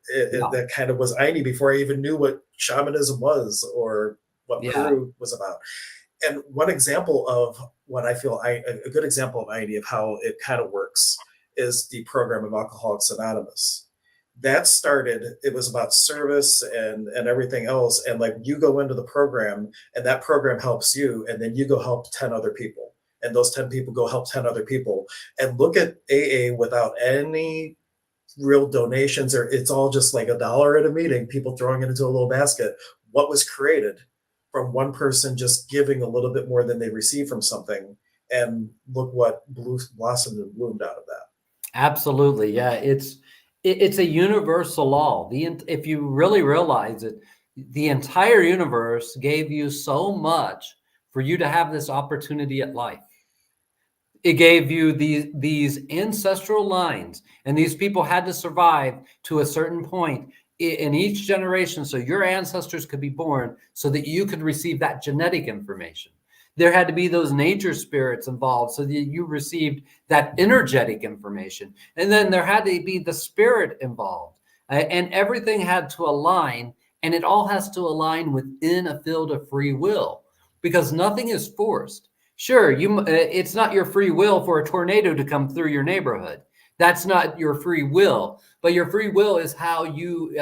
that kind of was Aini before I even knew what shamanism was or what Peru was about. And one example of what I feel, a good example of Aini, of how it kind of works, is the program of Alcoholics Anonymous. That started, it was about service and everything else. And like, you go into the program and that program helps you, and then you go help 10 other people. And those 10 people go help 10 other people. And look at AA without any real donations, or it's all just like $1 at a meeting, people throwing it into a little basket. What was created from one person just giving a little bit more than they receive from something. And look what blossomed and bloomed out of that. Absolutely. Yeah. It's a universal law. If you really realize it, the entire universe gave you so much for you to have this opportunity at life. It gave you these ancestral lines, and these people had to survive to a certain point in each generation, so your ancestors could be born so that you could receive that genetic information. There had to be those nature spirits involved so that you received that energetic information. And then there had to be the spirit involved, and everything had to align, and it all has to align within a field of free will, because nothing is forced. Sure, it's not your free will for a tornado to come through your neighborhood. That's not your free will, but your free will is how you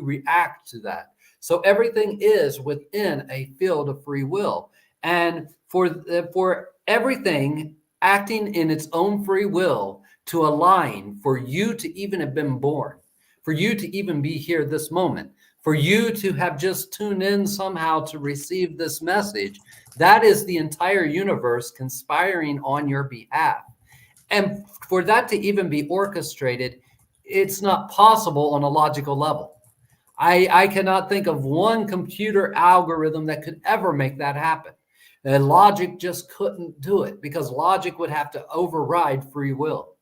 react to that. So everything is within a field of free will. And for everything acting in its own free will to align, for you to even have been born, for you to even be here this moment, for you to have just tuned in somehow to receive this message, that is the entire universe conspiring on your behalf. And for that to even be orchestrated, it's not possible on a logical level. I cannot think of one computer algorithm that could ever make that happen. And logic just couldn't do it, because logic would have to override free will.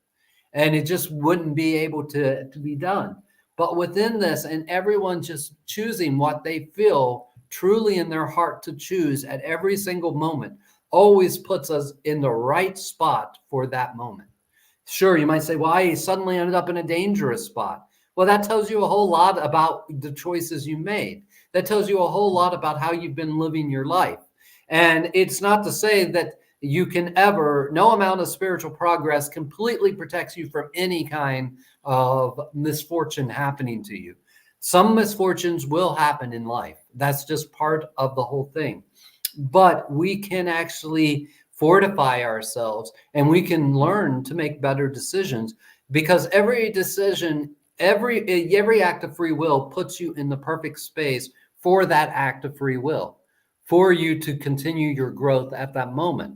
And it just wouldn't be able to be done. But within this, and everyone just choosing what they feel truly in their heart to choose at every single moment, always puts us in the right spot for that moment. Sure, you might say, well, I suddenly ended up in a dangerous spot. Well, that tells you a whole lot about the choices you made. That tells you a whole lot about how you've been living your life. And it's not to say that you can ever, no amount of spiritual progress completely protects you from any kind of misfortune happening to you. Some misfortunes will happen in life. That's just part of the whole thing. But we can actually fortify ourselves, and we can learn to make better decisions, because every decision, every act of free will puts you in the perfect space for that act of free will, for you to continue your growth at that moment.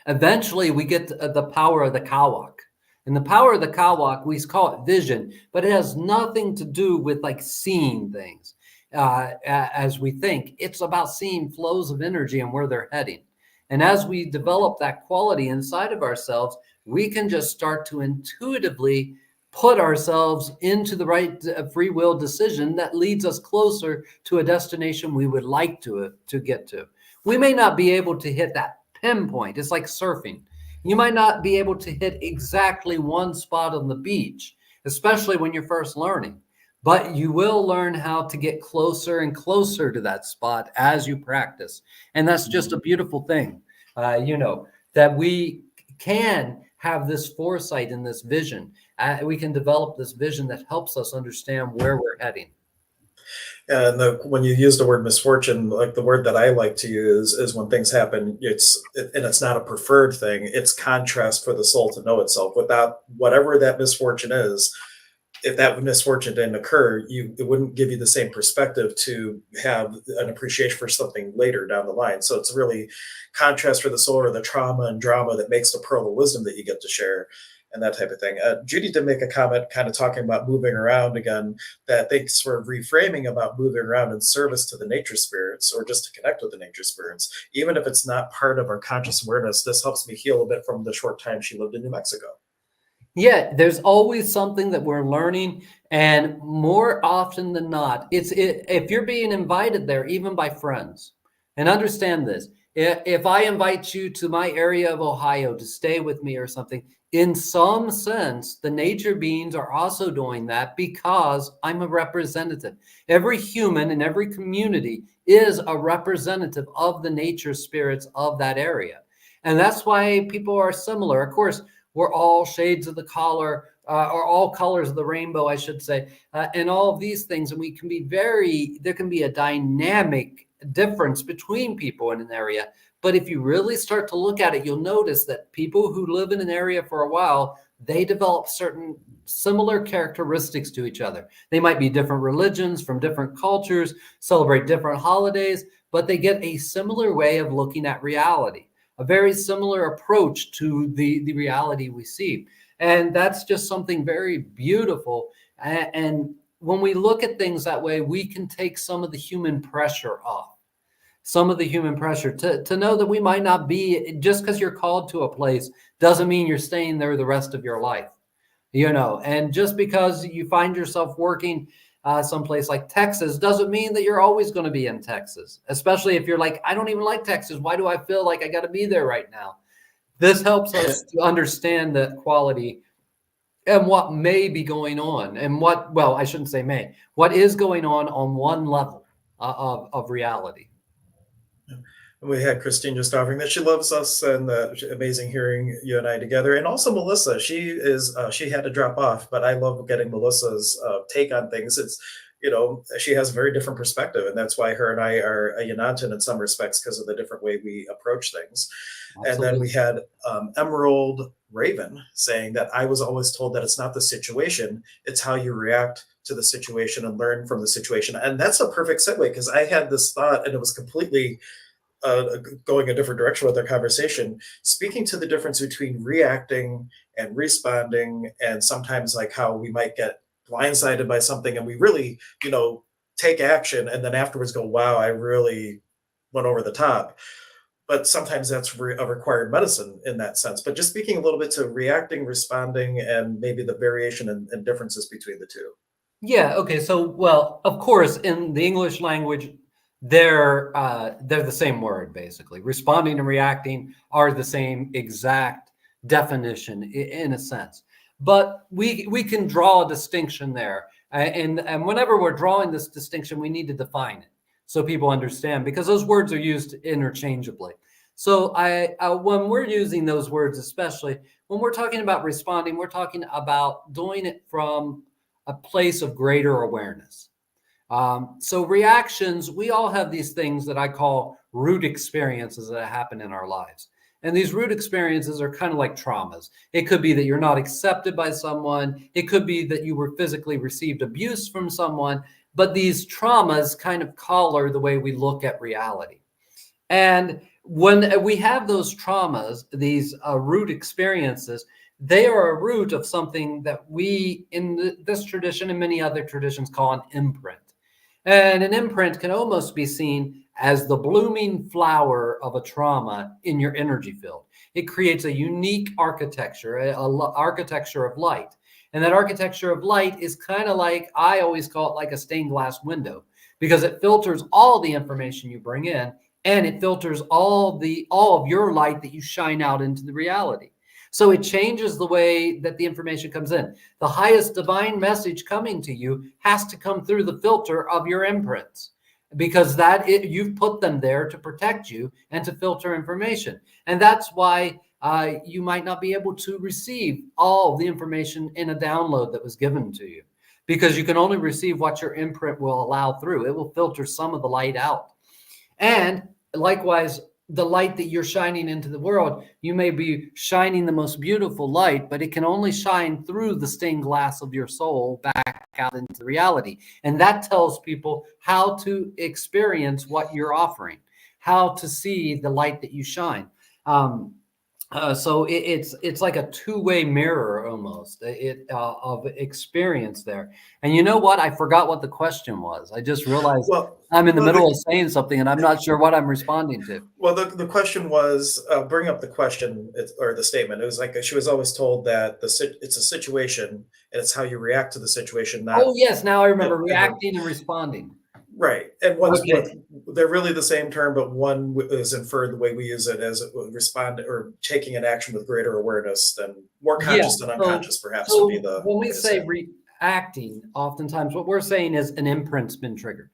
Eventually, we get the power of the Kawak. And the power of the Kawak, we call it vision, but it has nothing to do with like seeing things as we think. It's about seeing flows of energy and where they're heading. And as we develop that quality inside of ourselves, we can just start to intuitively put ourselves into the right free will decision that leads us closer to a destination we would like to get to. We may not be able to hit that pinpoint. It's like surfing. You might not be able to hit exactly one spot on the beach, especially when you're first learning, but you will learn how to get closer and closer to that spot as you practice. And that's just a beautiful thing, that we can have this foresight and this vision. We can develop this vision that helps us understand where we're heading. And when you use the word misfortune, like the word that I like to use is when things happen, and it's not a preferred thing. It's contrast for the soul to know itself. Without whatever that misfortune is, if that misfortune didn't occur, it wouldn't give you the same perspective to have an appreciation for something later down the line. So it's really contrast for the soul, or the trauma and drama that makes the pearl of wisdom that you get to share, and that type of thing. Judy did make a comment kind of talking about moving around again, that thanks for reframing about moving around in service to the nature spirits, or just to connect with the nature spirits. Even if it's not part of our conscious awareness, this helps me heal a bit from the short time she lived in New Mexico. Yeah, there's always something that we're learning, and more often than not, if you're being invited there, even by friends, and understand this, if I invite you to my area of Ohio to stay with me or something, in some sense, the nature beings are also doing that because I'm a representative. Every human in every community is a representative of the nature spirits of that area. And that's why people are similar. Of course, we're all shades of the color, or all colors of the rainbow, I should say, and all of these things. And there can be a dynamic difference between people in an area. But if you really start to look at it, you'll notice that people who live in an area for a while, they develop certain similar characteristics to each other. They might be different religions from different cultures, celebrate different holidays, but they get a similar way of looking at reality, a very similar approach to the reality we see. And that's just something very beautiful. And when we look at things that way, we can take some of the human pressure off. Some of the human pressure to know that we might not be, just because you're called to a place doesn't mean you're staying there the rest of your life, and just because you find yourself working someplace like Texas doesn't mean that you're always going to be in Texas, especially if you're like, I don't even like Texas. Why do I feel like I got to be there right now? This helps us to understand the quality and what may be going on, and I shouldn't say may, what is going on one level of reality. We had Christine just offering that she loves us, and amazing hearing you and I together. And also Melissa, she had to drop off, but I love getting Melissa's take on things. It's she has a very different perspective, and that's why her and I are a Yanantan in some respects, because of the different way we approach things. Absolutely. And then we had Emerald Raven saying that I was always told that it's not the situation, it's how you react to the situation and learn from the situation. And that's a perfect segue, because I had this thought, and it was completely going a different direction with our conversation, speaking to the difference between reacting and responding, and sometimes like how we might get blindsided by something and we really, take action, and then afterwards go, wow, I really went over the top. But sometimes that's a required medicine in that sense. But just speaking a little bit to reacting, responding, and maybe the variation and differences between the two. Yeah. Okay. So, well, of course, in the English language, they're the same word basically. Responding and reacting are the same exact definition in a sense, but we can draw a distinction there, and whenever we're drawing this distinction, we need to define it so people understand because those words are used interchangeably. So when we're using those words, especially when we're talking about responding, we're talking about doing it from a place of greater awareness. So reactions, we all have these things that I call root experiences that happen in our lives. And these root experiences are kind of like traumas. It could be that you're not accepted by someone. It could be that you were physically received abuse from someone. But these traumas kind of color the way we look at reality. And when we have those traumas, these root experiences, they are a root of something that we, in this tradition and many other traditions, call an imprint. And an imprint can almost be seen as the blooming flower of a trauma in your energy field. It creates a unique architecture, architecture of light. And that architecture of light is kind of like, I always call it like a stained glass window, because it filters all the information you bring in, and it filters all of your light that you shine out into the reality. So it changes the way that the information comes in. The highest divine message coming to you has to come through the filter of your imprints, because you've put them there to protect you and to filter information. And that's why you might not be able to receive all the information in a download that was given to you, because you can only receive what your imprint will allow through. It will filter some of the light out. And likewise, the light that you're shining into the world, you may be shining the most beautiful light, but it can only shine through the stained glass of your soul back out into reality. And that tells people how to experience what you're offering, how to see the light that you shine. So it's like a two-way mirror almost of experience there. And you know what? I forgot what the question was. I just realized I'm in the middle of saying something and I'm not sure what I'm responding to. Well, the question was, bring up the question or the statement. It was like she was always told that it's a situation and it's how you react to the situation. Not, oh, yes. Now I remember reacting and responding. Right. And they're really the same term, but one is inferred the way we use it as respond or taking an action with greater awareness than more conscious than unconscious, perhaps would be the. When we say reacting, oftentimes what we're saying is an imprint's been triggered.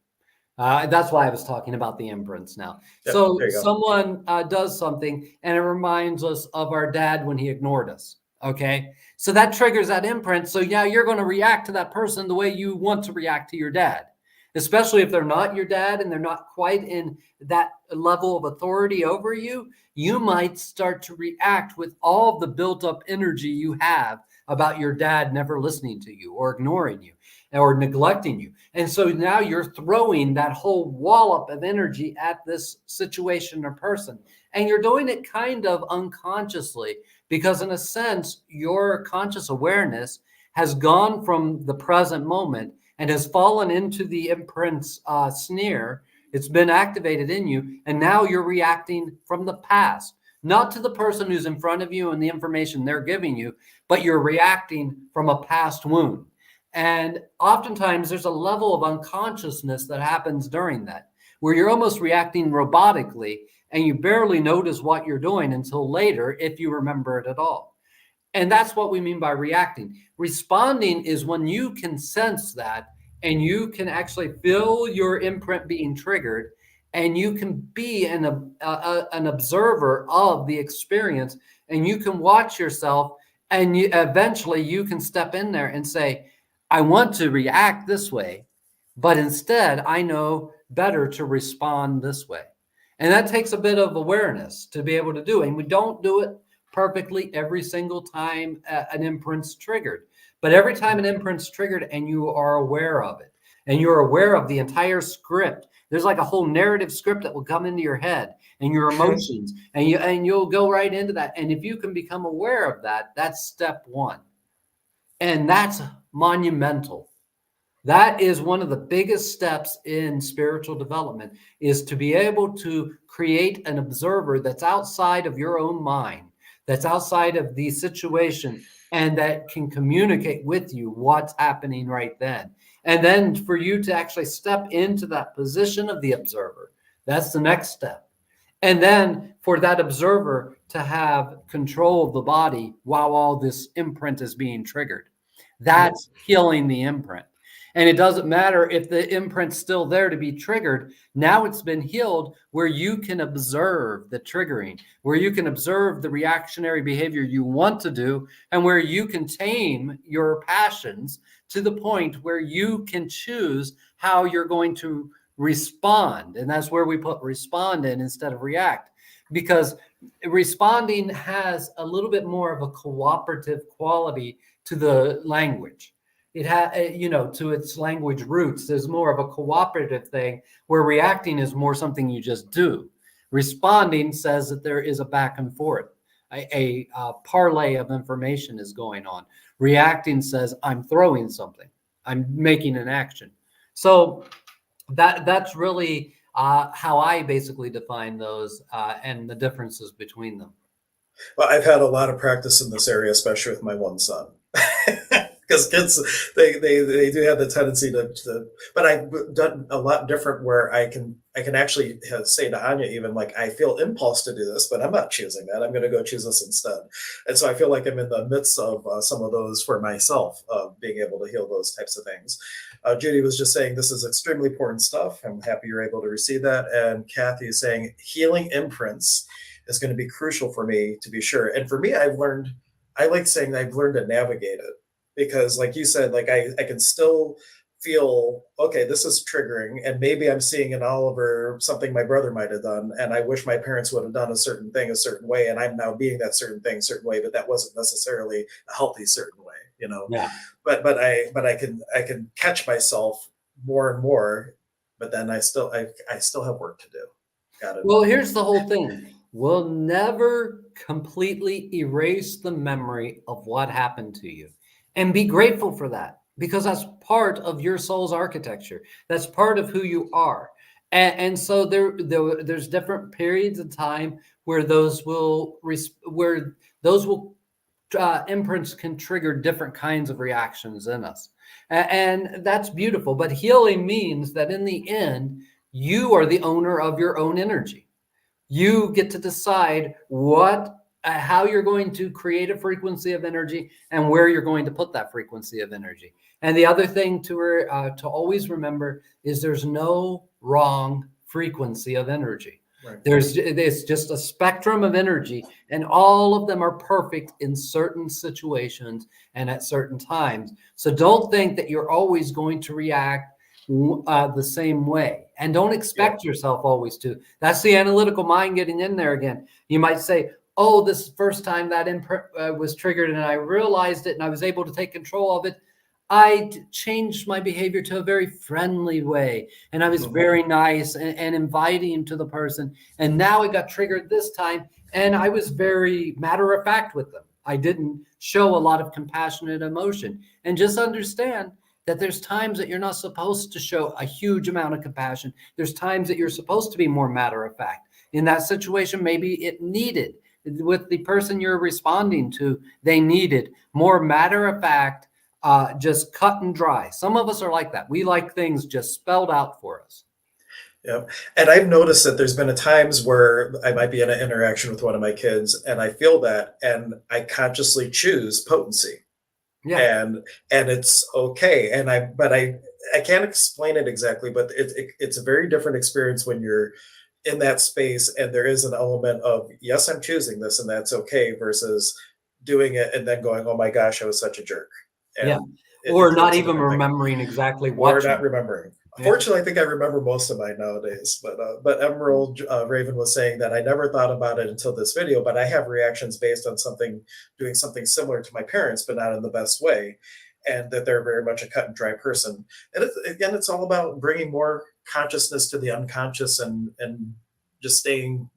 That's why I was talking about the imprints now. Yep, so someone does something and it reminds us of our dad when he ignored us. Okay. So that triggers that imprint. So yeah, you're going to react to that person the way you want to react to your dad, especially if they're not your dad and they're not quite in that level of authority over you. You might start to react with all of the built up energy you have about your dad never listening to you or ignoring you or neglecting you. And so now you're throwing that whole wallop of energy at this situation or person. And you're doing it kind of unconsciously, because in a sense, your conscious awareness has gone from the present moment and has fallen into the imprint's snare. It's been activated in you. And now you're reacting from the past, not to the person who's in front of you and the information they're giving you, but you're reacting from a past wound. And oftentimes there's a level of unconsciousness that happens during that, where you're almost reacting robotically and you barely notice what you're doing until later, if you remember it at all. And that's what we mean by reacting. Responding is when you can sense that and you can actually feel your imprint being triggered, and you can be an observer of the experience, and you can watch yourself, and eventually you can step in there and say, I want to react this way, but instead I know better to respond this way. And that takes a bit of awareness to be able to do. And we don't do it perfectly every single time an imprint's triggered. But every time an imprint's triggered and you are aware of it, and you're aware of the entire script, there's like a whole narrative script that will come into your head and your emotions, and you'll go right into that. And if you can become aware of that, that's step one. And that's monumental. That is one of the biggest steps in spiritual development, is to be able to create an observer that's outside of your own mind, that's outside of the situation and that can communicate with you what's happening right then. And then for you to actually step into that position of the observer, that's the next step. And then for that observer to have control of the body while all this imprint is being triggered. That's healing the imprint. And it doesn't matter if the imprint's still there to be triggered. Now it's been healed where you can observe the triggering, where you can observe the reactionary behavior you want to do, and where you can tame your passions to the point where you can choose how you're going to respond. And that's where we put respond in instead of react, because responding has a little bit more of a cooperative quality to the language. It has, to its language roots, there's more of a cooperative thing, where reacting is more something you just do. Responding says that there is a back and forth, a parlay of information is going on. Reacting says I'm throwing something, I'm making an action. So that's really how I basically define those and the differences between them. Well, I've had a lot of practice in this area, especially with my one son. Because kids, they do have the tendency to, but I've done a lot different where I can actually say to Anya, even like, I feel impulse to do this, but I'm not choosing that. I'm going to go choose this instead. And so I feel like I'm in the midst of some of those for myself, being able to heal those types of things. Judy was just saying this is extremely important stuff. I'm happy you're able to receive that. And Kathy is saying healing imprints is going to be crucial for me, to be sure. And for me, I like saying I've learned to navigate it. Because like you said, like I can still feel, okay, this is triggering, and maybe I'm seeing in Oliver something my brother might have done, and I wish my parents would have done a certain thing a certain way, and I'm now being that certain thing a certain way, but that wasn't necessarily a healthy certain way, Yeah. But I can catch myself more and more, but then I still have work to do. Got it. Well, here's the whole thing. We'll never completely erase the memory of what happened to you. And be grateful for that, because that's part of your soul's architecture. That's part of who you are. And so there's different periods of time where those imprints can trigger different kinds of reactions in us. And that's beautiful. But healing means that in the end, you are the owner of your own energy. You get to decide how you're going to create a frequency of energy and where you're going to put that frequency of energy. And the other thing to always remember is there's no wrong frequency of energy. Right. It's just a spectrum of energy, and all of them are perfect in certain situations and at certain times. So don't think that you're always going to react the same way, and don't expect yourself always to. That's the analytical mind getting in there again. You might say, oh, this first time that imprint was triggered and I realized it and I was able to take control of it, I changed my behavior to a very friendly way. And I was very nice and inviting to the person. And now it got triggered this time, and I was very matter of fact with them. I didn't show a lot of compassionate emotion. And just understand that there's times that you're not supposed to show a huge amount of compassion. There's times that you're supposed to be more matter of fact. In that situation, maybe it needed, with the person you're responding to, they needed more matter of fact, just cut and dry. Some of us are like that. We like things just spelled out for us. Yeah. And I've noticed that there's been times where I might be in an interaction with one of my kids and I feel that, and I consciously choose potency. Yeah. And it's okay. And I can't explain it exactly, but it's a very different experience when you're in that space and there is an element of, yes, I'm choosing this and that's okay, versus doing it and then going, oh my gosh, I was such a jerk. And or not even remembering exactly what. Or not remembering. Fortunately, I think I remember most of mine nowadays. But Emerald Raven was saying that I never thought about it until this video, but I have reactions based on doing something similar to my parents, but not in the best way. And that they're very much a cut and dry person. And it's all about bringing more consciousness to the unconscious and just staying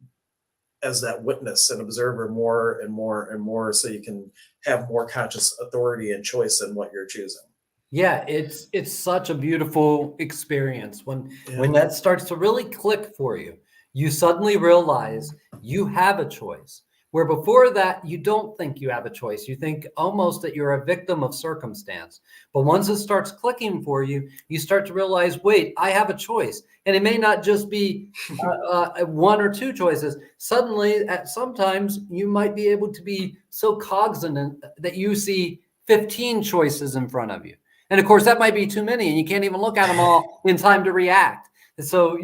as that witness and observer more and more and more, so you can have more conscious authority and choice in what you're choosing. Yeah, it's such a beautiful experience when that starts to really click for you. You suddenly realize you have a choice. where before that, you don't think you have a choice. You think almost that you're a victim of circumstance. But once it starts clicking for you, you start to realize, wait, I have a choice. And it may not just be one or two choices. Suddenly, sometimes you might be able to be so cognizant that you see 15 choices in front of you. And of course, that might be too many, and you can't even look at them all in time to react. So,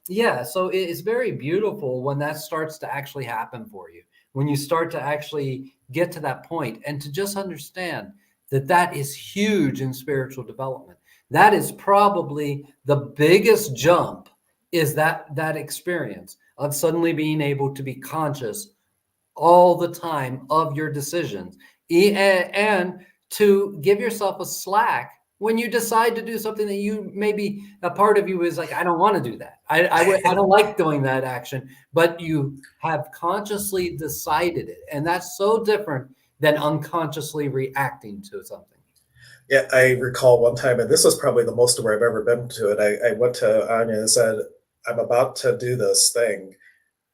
yeah, so it's very beautiful when that starts to actually happen for you, when you start to actually get to that point and to just understand that that is huge in spiritual development. That is probably the biggest jump, is that experience of suddenly being able to be conscious all the time of your decisions, and to give yourself a slack when you decide to do something that you, maybe a part of you is like, I don't want to do that. I don't like doing that action, but you have consciously decided it. And that's so different than unconsciously reacting to something. Yeah, I recall one time, and this was probably the most aware I've ever been to it. I went to Anya and said, I'm about to do this thing,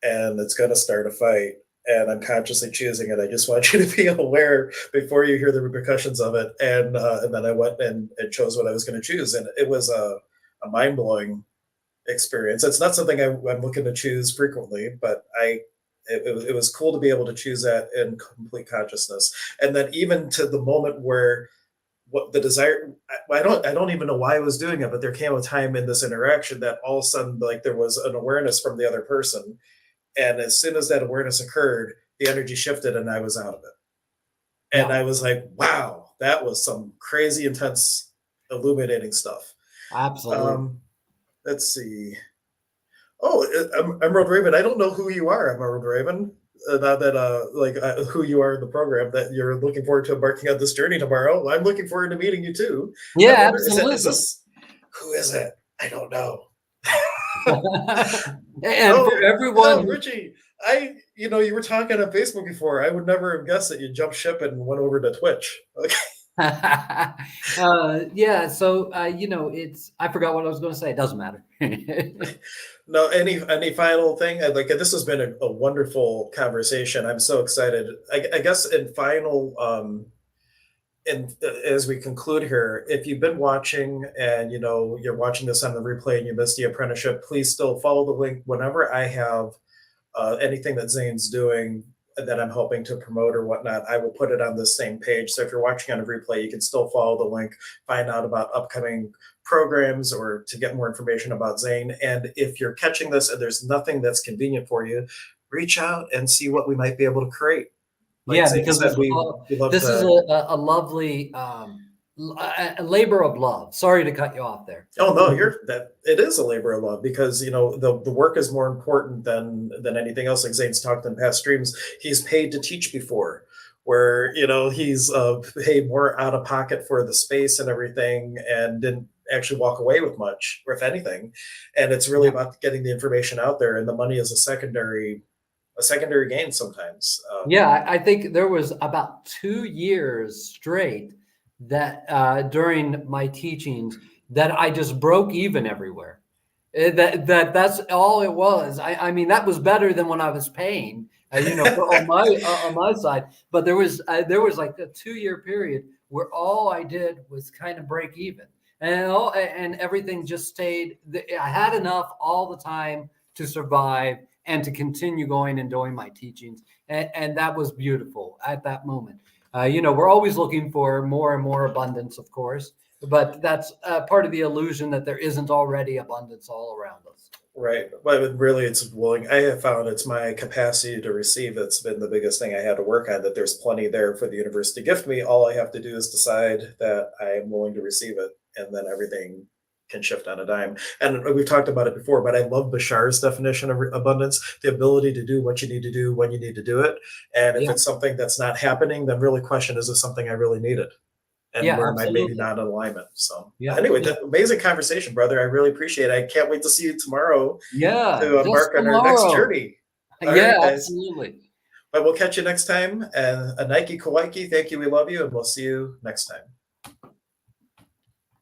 and it's going to start a fight, and I'm consciously choosing it. I just want you to be aware before you hear the repercussions of it. And then I went and chose what I was going to choose, and it was a mind blowing experience. It's not something I'm looking to choose frequently, but it was cool to be able to choose that in complete consciousness. And then even to the moment where what the desire, I don't even know why I was doing it, but there came a time in this interaction that all of a sudden, like, there was an awareness from the other person, and as soon as that awareness occurred, the energy shifted and I was out of it. And I was like, wow, that was some crazy intense illuminating stuff. Absolutely. Let's see. Oh, Emerald Raven, I don't know who you are, Emerald Raven. Not that who you are in the program, that you're looking forward to embarking on this journey tomorrow. I'm looking forward to meeting you too. Yeah, I wonder, absolutely. Who is it? I don't know. And for everyone, Richie, you were talking on Facebook before. I would never have guessed that you jumped ship and went over to Twitch. Okay. Yeah, so it's, I forgot what I was going to say. It doesn't matter. No, any final thing? This has been a wonderful conversation. I'm so excited. I guess in final, and as we conclude here, if you've been watching and you're watching this on the replay and you missed the apprenticeship, please still follow the link whenever I have anything that Zane's doing that I'm helping to promote or whatnot. I will put it on the same page. So if you're watching on a replay, you can still follow the link, find out about upcoming programs or to get more information about Zane. And if you're catching this and there's nothing that's convenient for you, reach out and see what we might be able to create. Like Zane because said, this is a lovely a labor of love. Sorry to cut you off there. Oh no, it is a labor of love, because the work is more important than anything else. Like Zane's talked in past streams, he's paid to teach before, where he's paid more out of pocket for the space and everything, and didn't actually walk away with much, or if anything. And it's really about getting the information out there, and the money is a secondary gain sometimes. I think there was about 2 years straight that during my teachings that I just broke even everywhere. That's all it was. I mean, that was better than when I was paying, on my side. But there was like a 2-year period where all I did was kind of break even, and everything just stayed. I had enough all the time to survive and to continue going and doing my teachings, and that was beautiful at that moment. We're always looking for more and more abundance, of course, but that's part of the illusion that there isn't already abundance all around us. Right. But really, I have found it's my capacity to receive that's been the biggest thing I had to work on, that there's plenty there for the universe to gift me. All I have to do is decide that I am willing to receive it, and then everything can shift on a dime. And we've talked about it before, but I love Bashar's definition of abundance: the ability to do what you need to do when you need to do it. And if it's something that's not happening, then really question, is this something I really needed? And where am I maybe not in alignment? So anyway, amazing conversation, brother. I really appreciate it. I can't wait to see you tomorrow. To embark on our next journey. Absolutely. But we'll catch you next time. And a Nike Kawaii, thank you. We love you. And we'll see you next time.